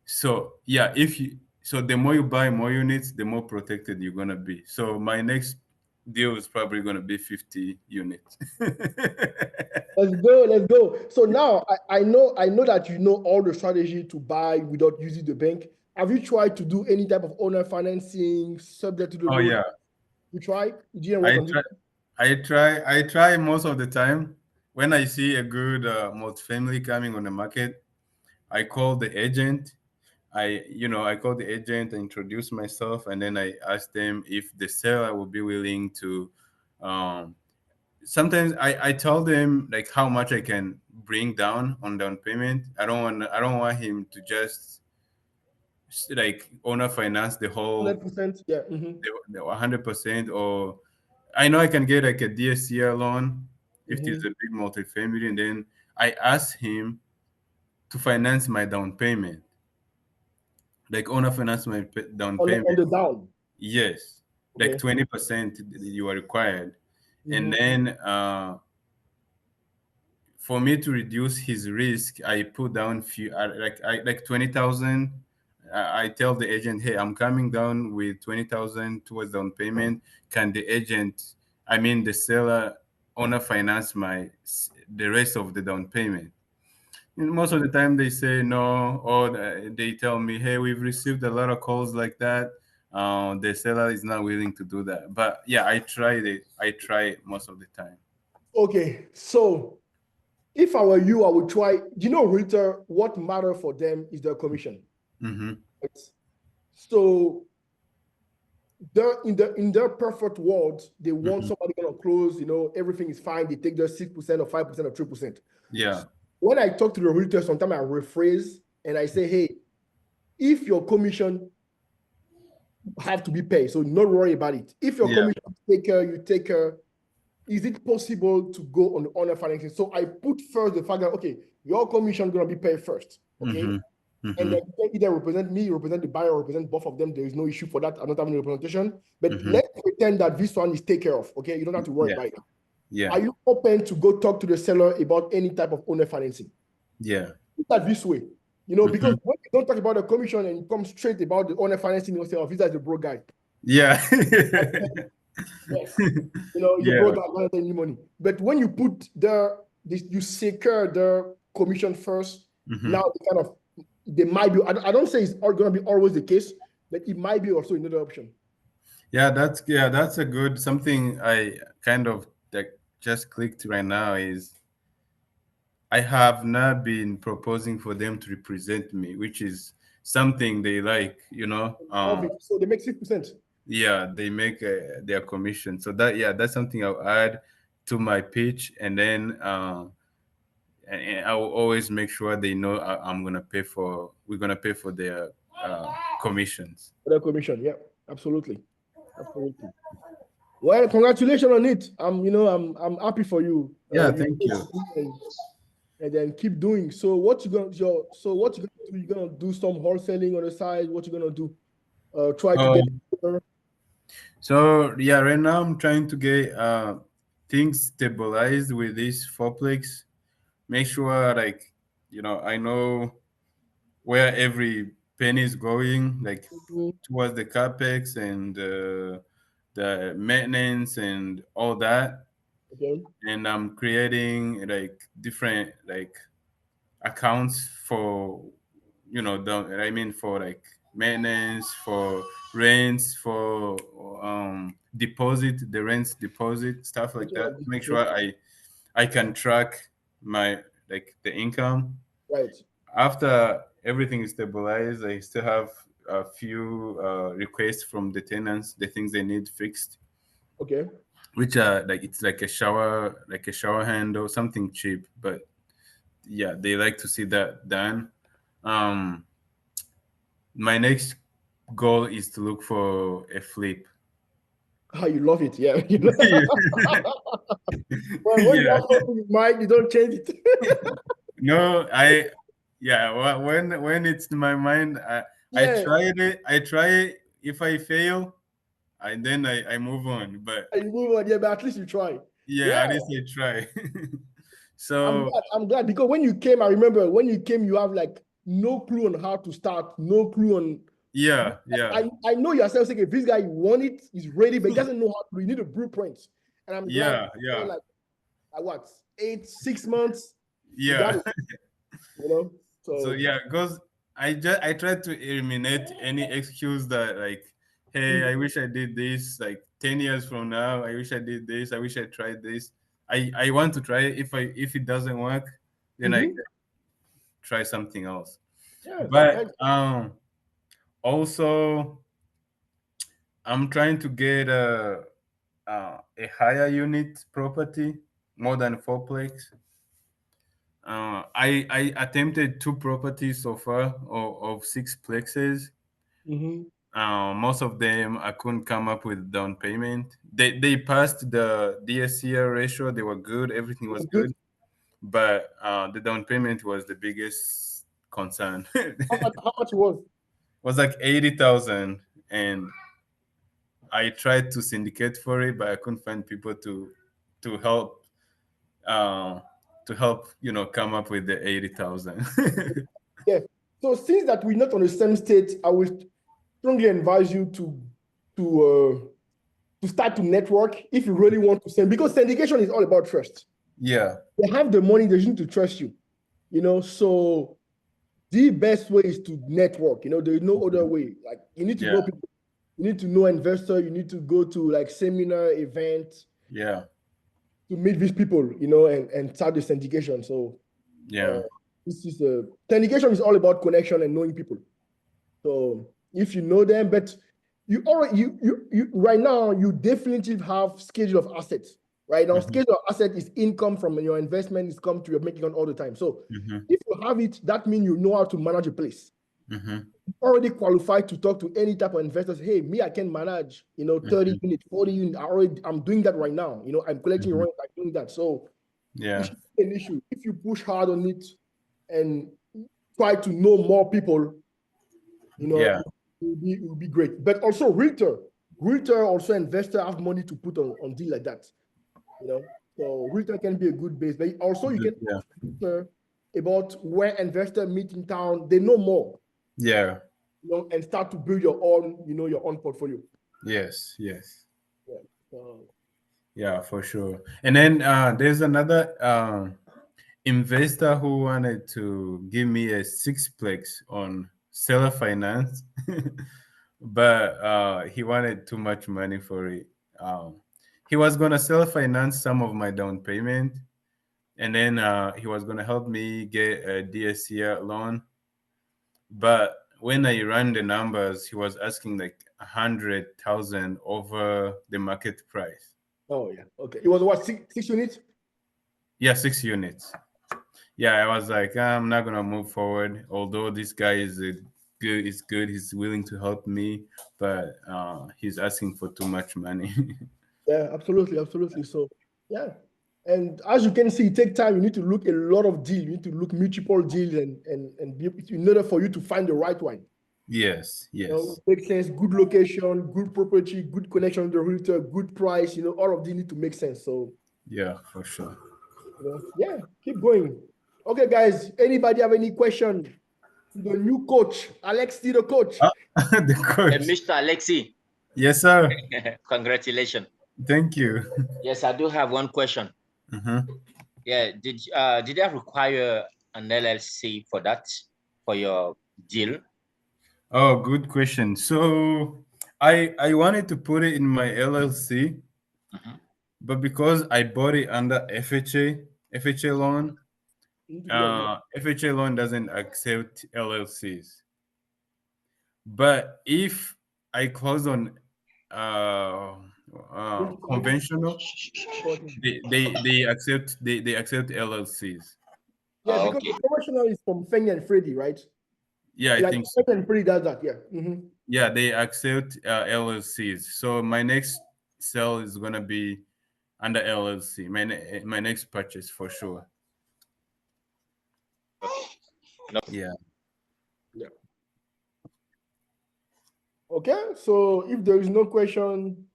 So yeah, if you so the more you buy more units, the more protected you're gonna be. So my next deal is probably gonna be 50 units. Let's go. Let's go. So now I know that you know all the strategy to buy without using the bank. Have you tried to do any type of owner financing subject to the Oh loan? yeah, You tried? You didn't work I on this? try. I try most of the time. When I see a good multifamily coming on the market, I call the agent. I call the agent, introduce myself, and then I ask them if the seller will be willing to. Um, Sometimes I tell them like how much I can bring down on down payment. I don't want him to just like owner finance the whole 100%. Yeah. the 100%, or I know I can get like a DSCR loan if it's a big multifamily, and then I ask him to finance my down payment, like owner finance my down On payment. the down. Yes, like Okay. 20% you are required, and Mhm. then for me to reduce his risk, I put down few like 20,000. I tell the agent, hey, I'm coming down with 20,000 towards down payment. Can the agent, I mean the seller, owner finance the rest of the down payment? And most of the time they say no, or they tell me, hey, we've received a lot of calls like that. The seller is not willing to do that. But yeah, I tried it. I try it most of the time. Okay. So if I were you, I would try. You know, realtor, what matter for them is their commission. Mm-hmm. Right? So in their perfect world, they want Mm-hmm. somebody gonna close, everything is fine. They take their 6% or 5% or 3%. Yeah. When I talk to the realtor, sometimes I rephrase and I say, hey, if your commission have to be paid, so not worry about it. If your Yeah. commission you take care, is it possible to go on the owner financing? So I put first the fact that okay, your commission gonna be paid first, okay? Mm-hmm. And Mm-hmm. then you can either represent me, represent the buyer, represent both of them. There is no issue for that. I'm not having a representation. But Mm-hmm. let's pretend that this one is taken care of. Okay, you don't have to worry Yeah. about it. Yeah. Are you open to go talk to the seller about any type of owner financing? Yeah. Look at this way, Mm-hmm. because when you don't talk about the commission and you come straight about the owner financing, you say, "Oh, this is a broke guy." Yeah. Yes, he's a Yeah. broke guy, not any money. But when you put you secure the commission first, Mm-hmm. now they might be. I don't say it's going to be always the case, but it might be also another option. That's a good something I kind of like just clicked right now is I have not been proposing for them to represent me, which is something they like. So they make 6%. Yeah, they make their commission. So that's something I'll add to my pitch, and then and I will always make sure they know we're gonna pay for their commissions. The commission, yeah, absolutely, absolutely. Well, congratulations on it. I'm happy for you. Yeah, You thank you. and then keep doing. So what you gonna do? You're gonna do some wholesaling on the side. What you gonna do? Try to get. Um, so yeah, right now I'm trying to get things stabilized with this fourplex. Make sure I know where every penny is going, like towards the capex and the maintenance and all that. Okay. And I'm creating like different like accounts for for like maintenance, for rents, for deposit, the rents deposit, stuff like that. Make sure I can track my like the income. Right. After everything is stabilized, I still have a few requests from the tenants, the things they need fixed, Okay. which are like it's like a shower handle, something cheap, but yeah, they like to see that done. Um, my next goal is to look for a flip. How you love it, yeah. You know? Well, when you Yeah. have something in mind, you don't change it. No, when it's in my mind, I Yeah, tried it. I try it. If I fail, I move on. But and you move on, yeah, but at least you try. yeah, Yeah, at least I try. I'm So glad. I'm glad because when you came, I remember when you came, you have like no clue on how to start, no clue on. yeah, I know yourself saying if this guy want it, he's ready, but he doesn't know how to. You need a blueprint, and I'm glad. yeah, Like what 6 months, you got yeah. it. You know, So so yeah, because I tried to eliminate any excuse that like, hey, I wish I did this. Like 10 years from now, I wish I did this. I wish I tried this. I want to try it. If it doesn't work, then I Mhm. can try something else. Yeah, But also I'm trying to get a higher unit property, more than fourplex. I attempted two properties so far of six plexes. Mhm. Most of them I couldn't come up with down payment. They passed the DSCR ratio. They were good. Everything was That's good. good, but the down payment was the biggest concern. How much it was? Was like 80,000, and I tried to syndicate for it, but I couldn't find people to help uh, come up with the 80,000. Yeah. So since that we're not on the same state, I would strongly advise you to start to network if you really want to send, because syndication is all about trust. Yeah, They have the money, they need to trust you. So the best way is to network. There's no other way. Like you need to yeah, know people, you need to know investor, you need to go to like seminar, events yeah, to meet these people, and start the syndication. So yeah, this is syndication is all about connection and knowing people. So if you know them, but you already you right now you definitely have schedule of assets. Right now, hmm schedule of asset is income from your investment is come to your making on all the time. So hmm if you have it, that means you know how to manage a place. hmm Already qualified to talk to any type of investors. Hey, me, I can manage, 30 units, 40 units. I'm doing that right now. I'm collecting hmm rent, I'm doing that. So it yeah, should be an issue. If you push hard on it and try to know more people, yeah, it will be great. But also realtor also investor have money to put on deal like that. So realtor can be a good base. But also you can yeah, about where investor meet in town. They know more, yeah, and start to build your own portfolio. yes, yes. Yeah. So, Yeah, for sure. And then there's another investor who wanted to give me a sixplex on seller finance, but he wanted too much money for it. He was gonna self finance some of my down payment, and then he was gonna help me get a DSCR loan. But when I ran the numbers, he was asking like 100,000 over the market price. oh yeah. Okay. It was what, six units? Yeah, 6 units. Yeah, I was like, I'm not gonna move forward. Although this guy is good. He's willing to help me, but he's asking for too much money. Yeah, absolutely, absolutely. So yeah. And as you can see, it takes time. You need to look a lot of deals. You need to look multiple deals and be, in order for you to find the right one. Yes, yes, Make sense, good location, good property, good connection with the realtor, good price, all of these need to make sense. So, yeah, for sure. yeah, keep going. Okay, guys, anybody have any question? The new coach, Alex, the coach. The coach. Mr. Alexi, Yes, sir. congratulations. Thank you. Yes, I do have one question. Yeah, did I require an LLC for that, for your deal? Oh, good question. So I wanted to put it in my LLC, but because I bought it under FHA loan, FHA loan doesn't accept LLCs. But if I close on conventional, they accept LLCs. Yeah, because Okay. the commercial is from Fannie and Freddie, right? Yeah, I Yeah, think so. Fannie and Freddie does that. Yeah. Yeah, they accept LLCs. So my next sell is gonna be under LLC. My next purchase for sure. No. Yeah. Yeah. Okay, so if there is no question,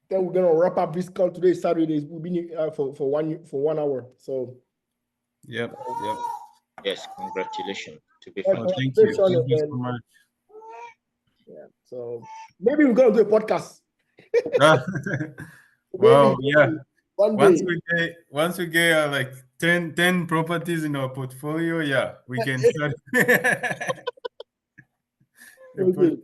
then we're gonna wrap up this call today. Saturday we'll be for 1 hour. So. Yep. Yes, congratulations. To be Oh, thank you so much. Yeah. So maybe we're gonna do a podcast. Wow. Yeah. One Once day. we get like 10 properties in our portfolio, yeah, we can start. Okay.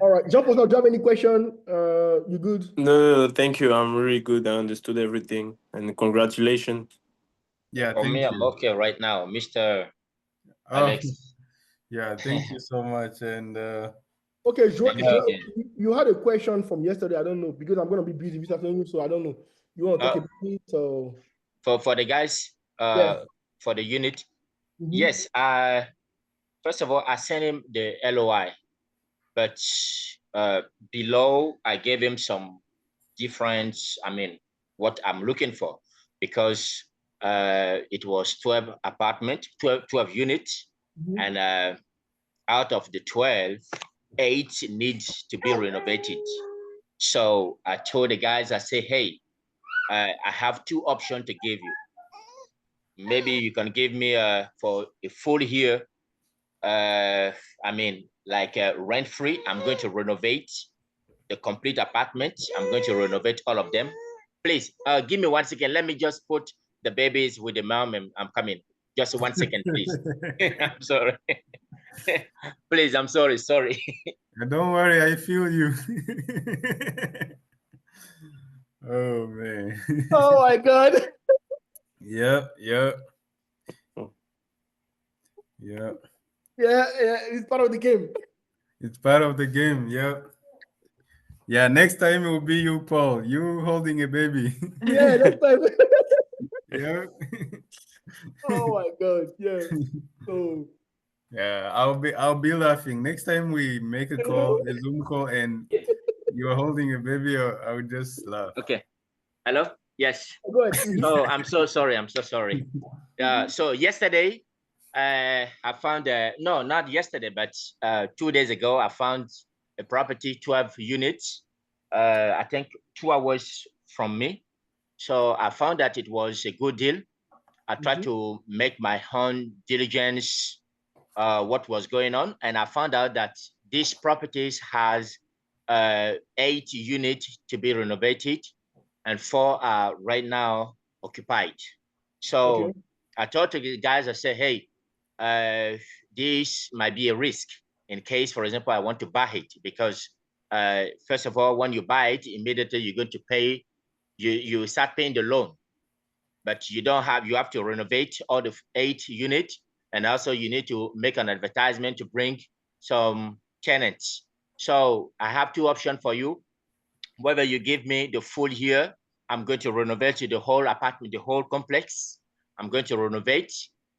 All right, Jean-Paul, do you have any question? You good? No, thank you. I'm really good. I understood everything, and congratulations. Yeah, For thank me, you. I'm okay right now, Mr. Alex. Yeah, thank you so much. And okay, Joel, you had a question from yesterday. I don't know because I'm gonna be busy this afternoon, so I don't know. You want to talk about it? So for the guys, for the unit, yes. First of all, I sent him the LOI, but below I gave him some different. I mean, what I'm looking for, because it was 12 apartment, 12 units, and out of the 12, 8 needs to be renovated. So I told the guys, I say, hey, I have 2 options to give you. Maybe you can give me for a full year, I mean, like rent free. I'm going to renovate the complete apartment. I'm going to renovate all of them. Please give me 1 second. Let me just put the babies with the mom, and I'm coming. Just 1 second, please. I'm sorry. Please, I'm sorry. Don't worry, I feel you. Oh man. Oh my God. Yep. Yeah, it's part of the game. It's part of the game. Yep. Yeah, next time it will be you, Paul. You holding a baby. Yeah, next time. Yeah. Oh my God. Yeah. So yeah, I'll be laughing. Next time we make a Zoom call, and you're holding a baby, I'll just laugh. Okay. Hello? Yes. Go ahead. Oh, I'm so sorry. So yesterday, I found no, not yesterday, but 2 days ago, I found a property, 12 units. I think 2 hours from me. So I found that it was a good deal. I tried to make my own diligence, what was going on, and I found out that this properties has 8 units to be renovated, and 4 are right now occupied. So I told the guys, I said, hey, this might be a risk in case, for example, I want to buy it, because first of all, when you buy it, immediately you're going to pay, you start paying the loan, but you have to renovate all the 8 units, and also you need to make an advertisement to bring some tenants. So I have 2 options for you. Whether you give me the full year, I'm going to renovate the whole apartment, the whole complex. I'm going to renovate.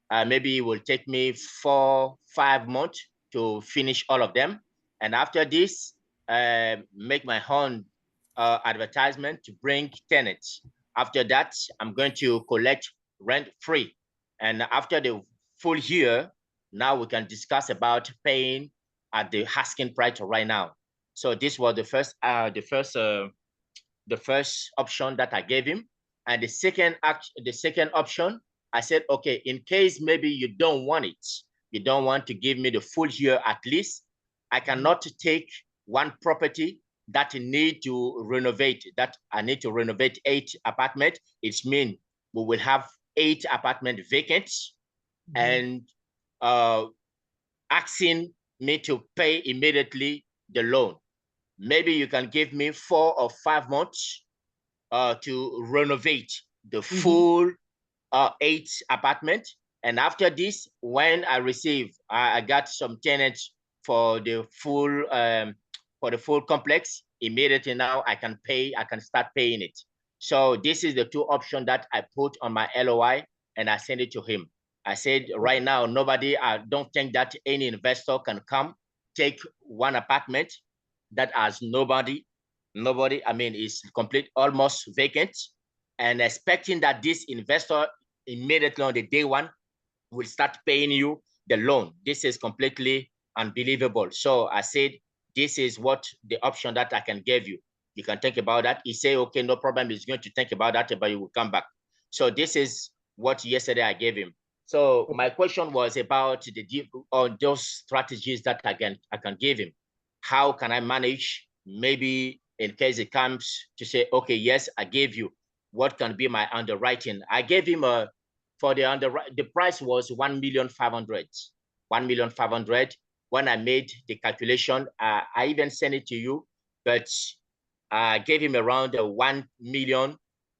Maybe it will take me 4-5 months to finish all of them. And after this, make my own advertisement to bring tenants. After that, I'm going to collect rent free. And after the full year, now we can discuss about paying at the asking price right now. So this was the first option that I gave him. And the second option, I said, okay, in case maybe you don't want it, you don't want to give me the full year at least, I cannot take one property that need to renovate, that I need to renovate 8 apartments. It means we will have 8 apartments vacant, and asking me to pay immediately the loan. Maybe you can give me 4 or 5 months to renovate the full 8 apartment. And after this, when I receive, I got some tenants for the full complex. Immediately now I can start paying it. So this is the 2 options that I put on my LOI, and I send it to him. I said, right now, I don't think that any investor can come take one apartment that has nobody, Nobody, I mean, it's complete, almost vacant, and expecting that this investor immediately on the day one will start paying you the loan. This is completely unbelievable. So I said, this is what the option that I can give you. You can think about that. He say, okay, no problem. He's going to think about that, but you will come back. So this is what yesterday I gave him. So my question was about those strategies that I can give him. How can I manage? Maybe in case it comes to say, okay, yes, I gave you. What can be my underwriting? I gave him for the price was 1,500,000. 1,500,000. When I made the calculation, I even sent it to you, but I gave him around 1 million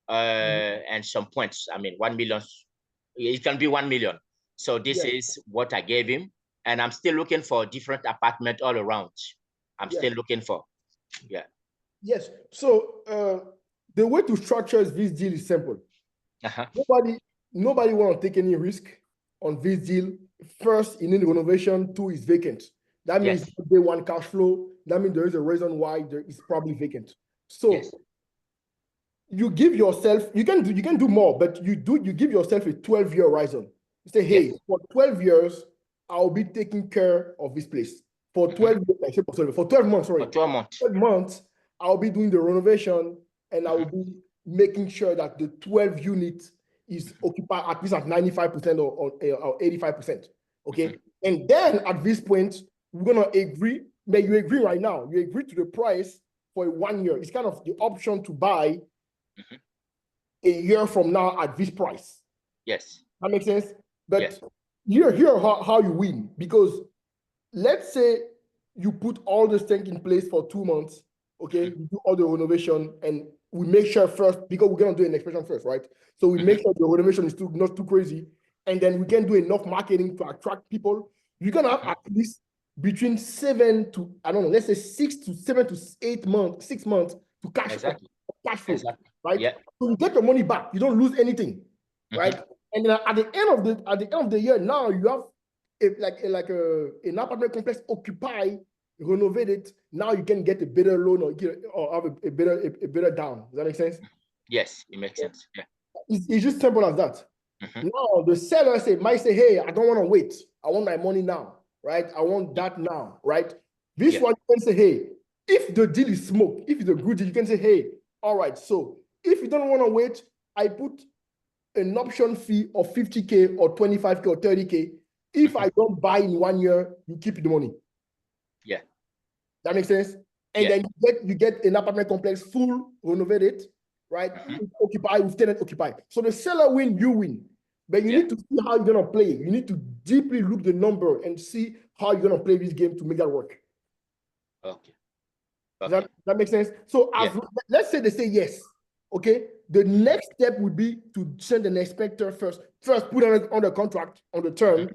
and some points. I mean, 1 million. It can be 1 million. So this is what I gave him, and I'm still looking for different apartment all around. I'm still looking for, Yes. So the way to structure this deal is simple. Nobody want to take any risk on this deal. First, you need renovation. 2 is vacant. That means day one cash flow. That means there is a reason why there is probably vacant. So you give yourself, you can do more, but you give yourself a 12-year horizon. You say, hey, for 12 years, I'll be taking care of this place. For 12 years, for 12 months, sorry. For 12 months. 12 months, I'll be doing the renovation, and I will be making sure that the 12 units is occupied at least at 95% or 85%. Okay. And then at this point, we're gonna agree. But you agree right now. You agree to the price for 1 year. It's kind of the option to buy a year from now at this price. Yes. That makes sense. But here how you win, because let's say you put all this thing in place for 2 months. Okay, you do all the renovation, and we make sure first, because we're gonna do an inspection first, right? So we make sure the renovation is not too crazy, and then we can do enough marketing to attract people. You're gonna have at least between 7 to, I don't know, let's say 6 to 7 to 8 months, 6 months to cash flow, right? Yeah. So you get your money back. You don't lose anything, right? And then at the end of the year, now you have an apartment complex occupied, renovated. Now you can get a better loan or have a better down. Does that make sense? Yes, it makes sense. Yeah. It's just simple as that. Now the seller might say, hey, I don't want to wait. I want my money now, right? I want that now, right? This one you can say, hey, if the deal is smoked, if it's a good deal, you can say, hey, all right, so if you don't want to wait, I put an option fee of 50K or 25K or 30K. If I don't buy in 1 year, you keep the money. Yeah. That makes sense? And then you get an apartment complex full renovated, right? Occupied, with tenant occupied. So the seller win, you win. But you need to see how you're gonna play. You need to deeply look the number and see how you're gonna play this game to make that work. Okay. Does that make sense? So let's say they say yes. Okay. The next step would be to send an inspector first. First, put on the contract on the term.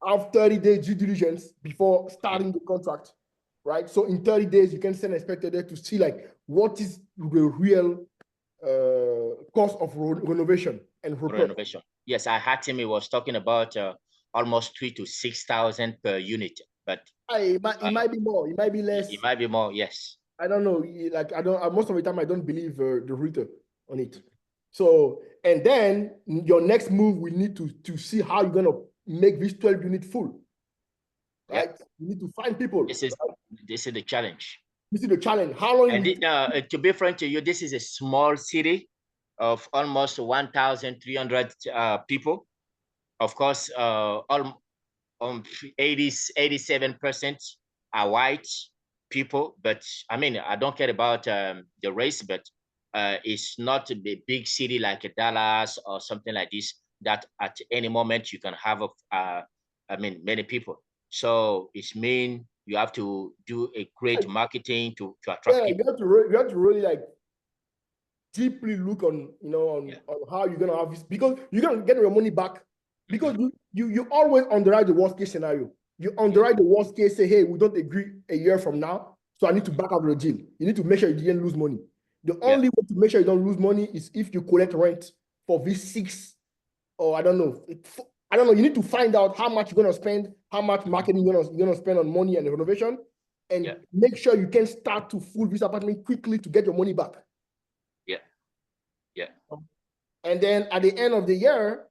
Have 30 days due diligence before starting the contract, right? So in 30 days, you can send an inspector there to see like what is the real cost of renovation and repair. Renovation. Yes, I had him. He was talking about almost 3,000 to 6,000 per unit, but it might be more. It might be less. It might be more. Yes. I don't know. Like most of the time I don't believe the realtor on it. So and then your next move, we need to see how you're gonna make this 12 unit full. Right? You need to find people. This is the challenge. This is the challenge. How long? And to be frank to you, this is a small city of almost 1,300 people. Of course, 87% are white people, but I mean, I don't care about the race, but it's not a big city like Dallas or something like this that at any moment you can have many people. So it's mean you have to do a great marketing to attract people. You have to really like deeply look on on how you're gonna have this, because you're gonna get your money back, because you always underwrite the worst case scenario. You underwrite the worst case, say, hey, we don't agree a year from now, so I need to back out of the deal. You need to make sure you didn't lose money. The only way to make sure you don't lose money is if you collect rent for V6, or I don't know. You need to find out how much you're gonna spend, how much marketing you're gonna spend on money and renovation, and make sure you can start to full this apartment quickly to get your money back. Yeah. And then at the end of the year,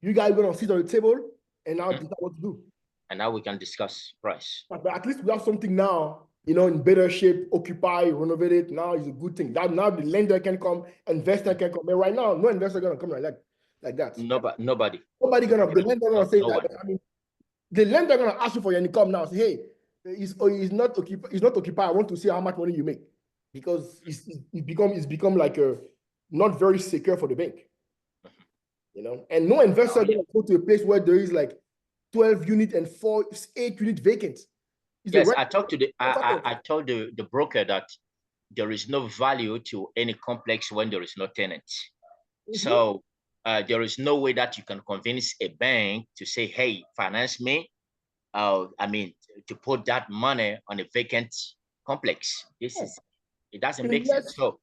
you guys are going to sit on the table and now decide what to do. And now we can discuss price. But at least we have something now, in better shape, occupy, renovate it. Now is a good thing. That now the lender can come, investor can come. And right now, no investor going to come like that. Nobody The lender going to say that. One. I mean, the lender going to ask you for your income now. Say, hey, it's not occupied. I want to see how much money you make, because it's become like a not very secure for the bank. And no investor going to go to a place where there is like 12 unit and 8 unit vacant. Yes, I told the broker that there is no value to any complex when there is no tenant. So there is no way that you can convince a bank to say, hey, finance me. To put that money on a vacant complex. It doesn't make sense. So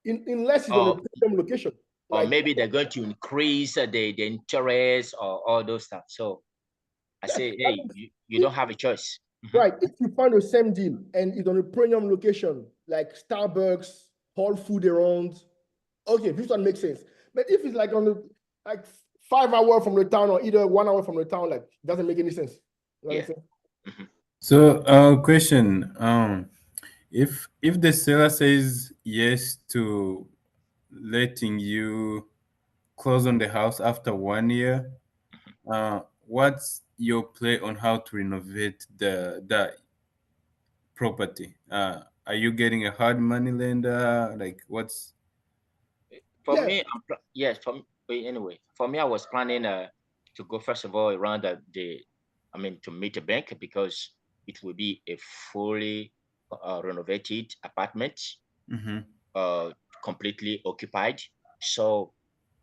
unless it's on a premium location. Or maybe they're going to increase the interest or all those stuff. So I say, hey, you don't have a choice. Right. If you find the same deal and it's on a premium location, like Starbucks, Whole Food around, okay, this one makes sense. But if it's like on the 5 hours from the town or either 1 hour from the town, like it doesn't make any sense. So question, if the seller says yes to letting you close on the house after 1 year, what's your play on how to renovate the property? Are you getting a hard money lender? Like what's for me? For me, I was planning to go first of all around to meet a bank, because it will be a fully renovated apartment, completely occupied. So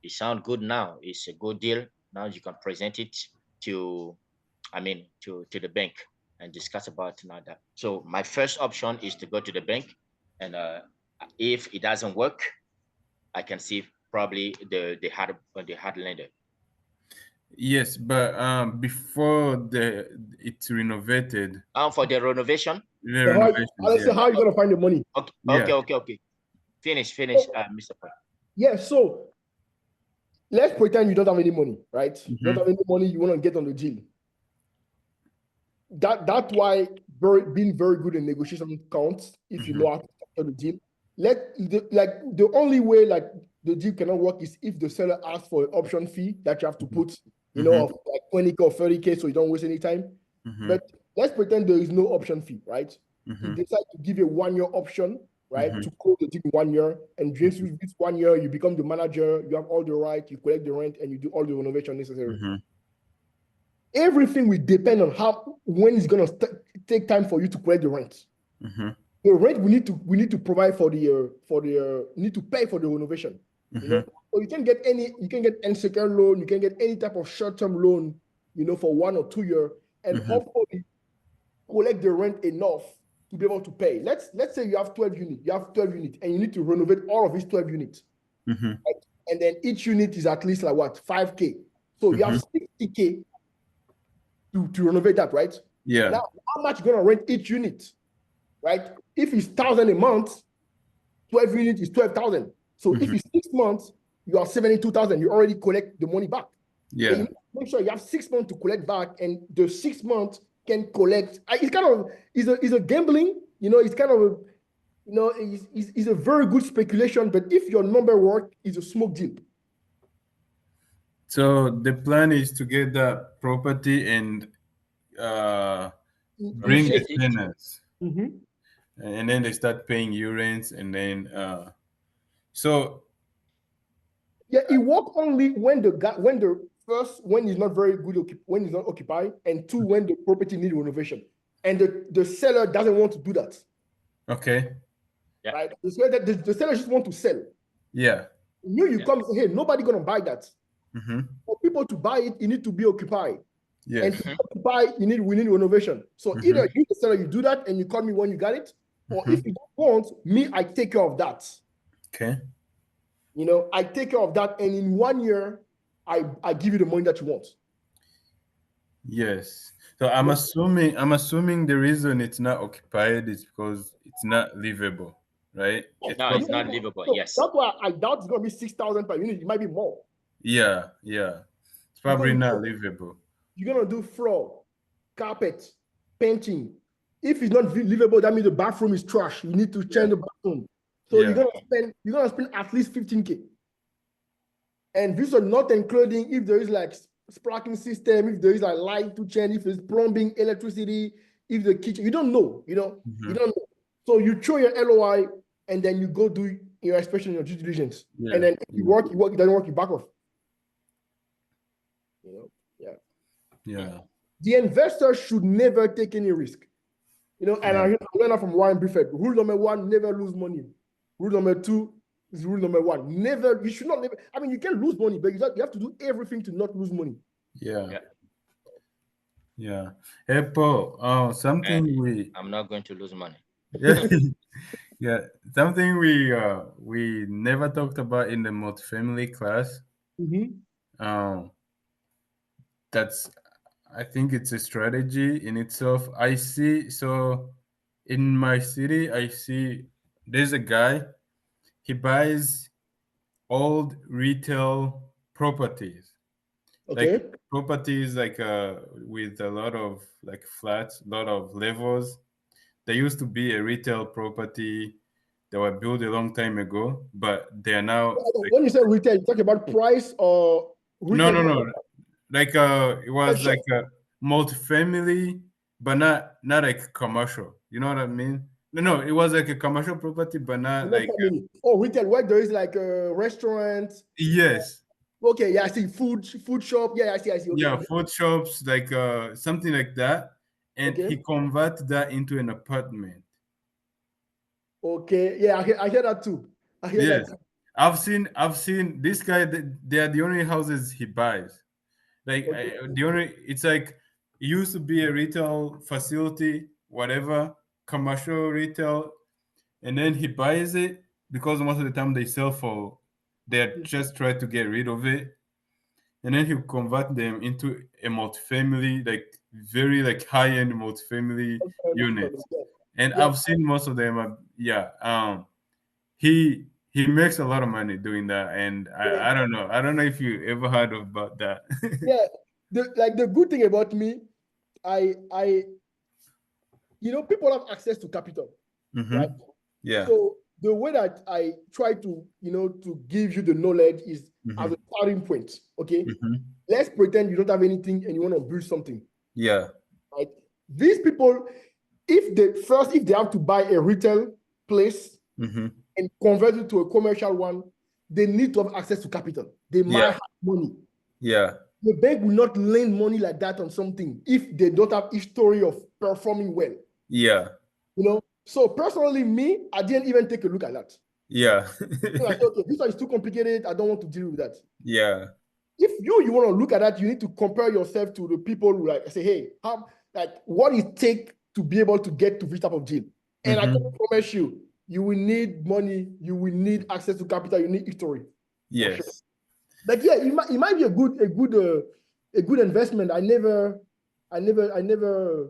it sounds good now. It's a good deal. Now you can present it to the bank and discuss about that. So my first option is to go to the bank, and if it doesn't work, I can see probably the hard lender. Yes, but before it's renovated. For the renovation. How are you gonna find the money? Okay. Finish, Mr. Point. Yeah. So let's pretend you don't have any money, right? You don't have any money. You want to get on the deal. That's why being very good in negotiation counts. If you know how to structure the deal, the only way the deal cannot work is if the seller asks for an option fee that you have to put, of like 20K or 30K, so you don't waste any time. But let's pretend there is no option fee, right? You decide to give a 1 year option, right, to close the deal in 1 year, and during this 1 year, you become the manager. You have all the right. You collect the rent, and you do all the renovation necessary. Everything will depend on when it's gonna take time for you to collect the rent. The rent we need to provide for the need to pay for the renovation. So you can get unsecured loan, you can get any type of short-term loan, for 1 or 2 years, and hopefully collect the rent enough to be able to pay. Let's say you have 12 units, and you need to renovate all of these 12 units. Right? And then each unit is at least like what, 5K. So you have 60K to renovate that, right? Yeah. Now, how much you gonna rent each unit, right? If it's 1,000 a month, 12 units is 12,000. So if it's 6 months, you are 72,000. You already collect the money back. Yeah. You make sure you have 6 months to collect back, and the 6 months can collect. It's kind of is a gambling. It's kind of it's a very good speculation. But if your number work, it's a smoke deal. So the plan is to get the property and bring the tenants, and then they start paying you rents, and then it works only when it's not very good, when it's not occupied, and 2, when the property needs renovation, and the seller doesn't want to do that. Okay. Yeah. Right. The seller just want to sell. Yeah. You come and say, hey, nobody gonna buy that. For people to buy it, it need to be occupied. Yes. And to buy, we need renovation. So either you, the seller, you do that and you call me when you got it, or if you don't want me, I take care of that. Okay. I take care of that, and in 1 year, I give you the money that you want. Yes. So I'm assuming the reason it's not occupied is because it's not livable, right? No, it's not livable. So Yes. that's why I doubt it's gonna be 6,000 per unit. It might be more. Yeah. It's probably Because not livable. you're gonna do floor, carpet, painting. If it's not livable, that means the bathroom is trash. You need to change the bathroom. So Yeah. you're gonna spend at least 15K. And this is not including if there is like sparkling system, if there is like light to change, if it's plumbing, electricity, if the kitchen, you don't know, you don't know. So you show your LOI and then you go do your inspection, your due diligence. Yeah. And then if you work, it doesn't work, you back off. Yeah. The investor should never take any risk. And I learned that from Warren Buffett. Rule number one, never lose money. Rule number two is rule number one. You should not never. I mean, you can lose money, but you have to do everything to not lose money. Yeah. Hey, Paul, I'm not going to lose money. Yeah, something we never talked about in the multifamily class. I think it's a strategy in itself. I see. So in my city, I see there's a guy. He buys old retail properties. Okay. Like properties with a lot of like flats, a lot of levels. There used to be a retail property that were built a long time ago, but they are now. When you say retail, you talk about price or retail? No. Like it was like a multifamily, but not like commercial. You know what I mean? No, it was like a commercial property, but not like. Retail. Where there is like a restaurant. Yes. Okay. Yeah, I see food shop. Yeah, I see. Okay. Yeah, food shops, like something like that, and he converted that into an apartment. Okay. Yeah, I hear that too. Yes. I've seen this guy. They are the only houses he buys. Like it's like it used to be a retail facility, whatever, commercial retail, and then he buys it because most of the time they just try to get rid of it, and then he convert them into a multifamily, like very like high-end multifamily units. And I've seen most of them. He makes a lot of money doing that, and I don't know if you ever heard about that. Yeah, the good thing about me, people have access to capital, right? Yeah. So the way that I try to to give you the knowledge is as a starting point. Okay, let's pretend you don't have anything and you want to build something. Yeah. Right. These people, if they have to buy a retail place and convert it to a commercial one, they need to have access to capital. They might have money. Yeah. The bank will not lend money like that on something if they don't have history of performing well. Yeah. So personally, me, I didn't even take a look at that. Yeah. So I said, okay, this one is too complicated. I don't want to deal with that. Yeah. If you want to look at that, you need to compare yourself to the people who say, hey, what it take to be able to get to this type of deal. And I can promise you, you will need money, you will need access to capital, you need history. Yes. Sure. But yeah, it might be a good investment. I never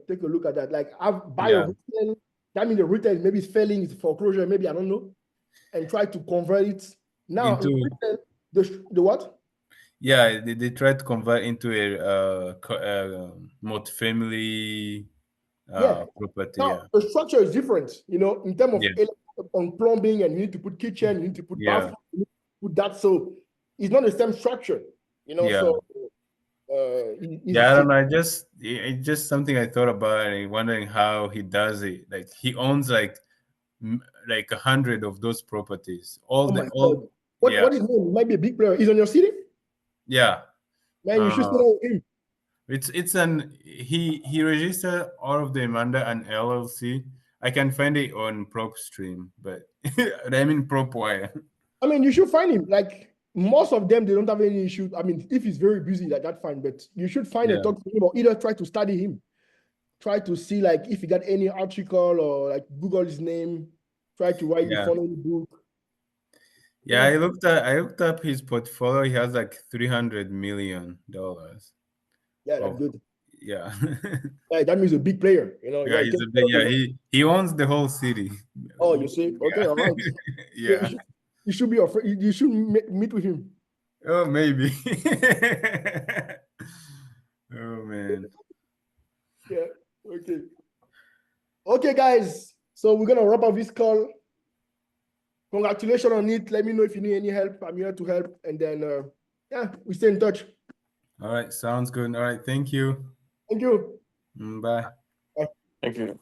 take a look at that. Like I've buy a retail, that means the retail maybe it's failing, it's foreclosure, maybe I don't know, and try to convert it now into retail, the what? Yeah, they try to convert into a multifamily property. Now the structure is different, in terms of on plumbing, and you need to put kitchen, you need to put bathroom, you need to put that. So it's not the same structure, So I don't know. It's just something I thought about and wondering how he does it. Like he owns like 100 of those properties. What is his name? Might be a big player. He's on your city? Yeah. Man, you should sit down with him. He registered all of them under an LLC. I can find it on PropStream, but I mean PropWire. I mean, you should find him. Like most of them, they don't have any issues. I mean, if he's very busy, that's fine. But you should find and talk to him, or either try to study him. Try to see like if he got any article or like Google his name. Try to write the following book. Yeah, I looked up his portfolio. He has like $300 million. Yeah, that's good. Yeah. Yeah, that means a big player. Yeah, Yeah, he's a big. Yeah, he owns the whole city. Oh, you see? Okay, Yeah. all right. Yeah. You should be afraid. You should meet with him. Oh, maybe. Oh man. Yeah. Okay. Okay, guys. So we're gonna wrap up this call. Congratulations on it. Let me know if you need any help. I'm here to help. And then, yeah, we stay in touch. All right, sounds good. All right, thank you. Thank you. Bye. Thank you.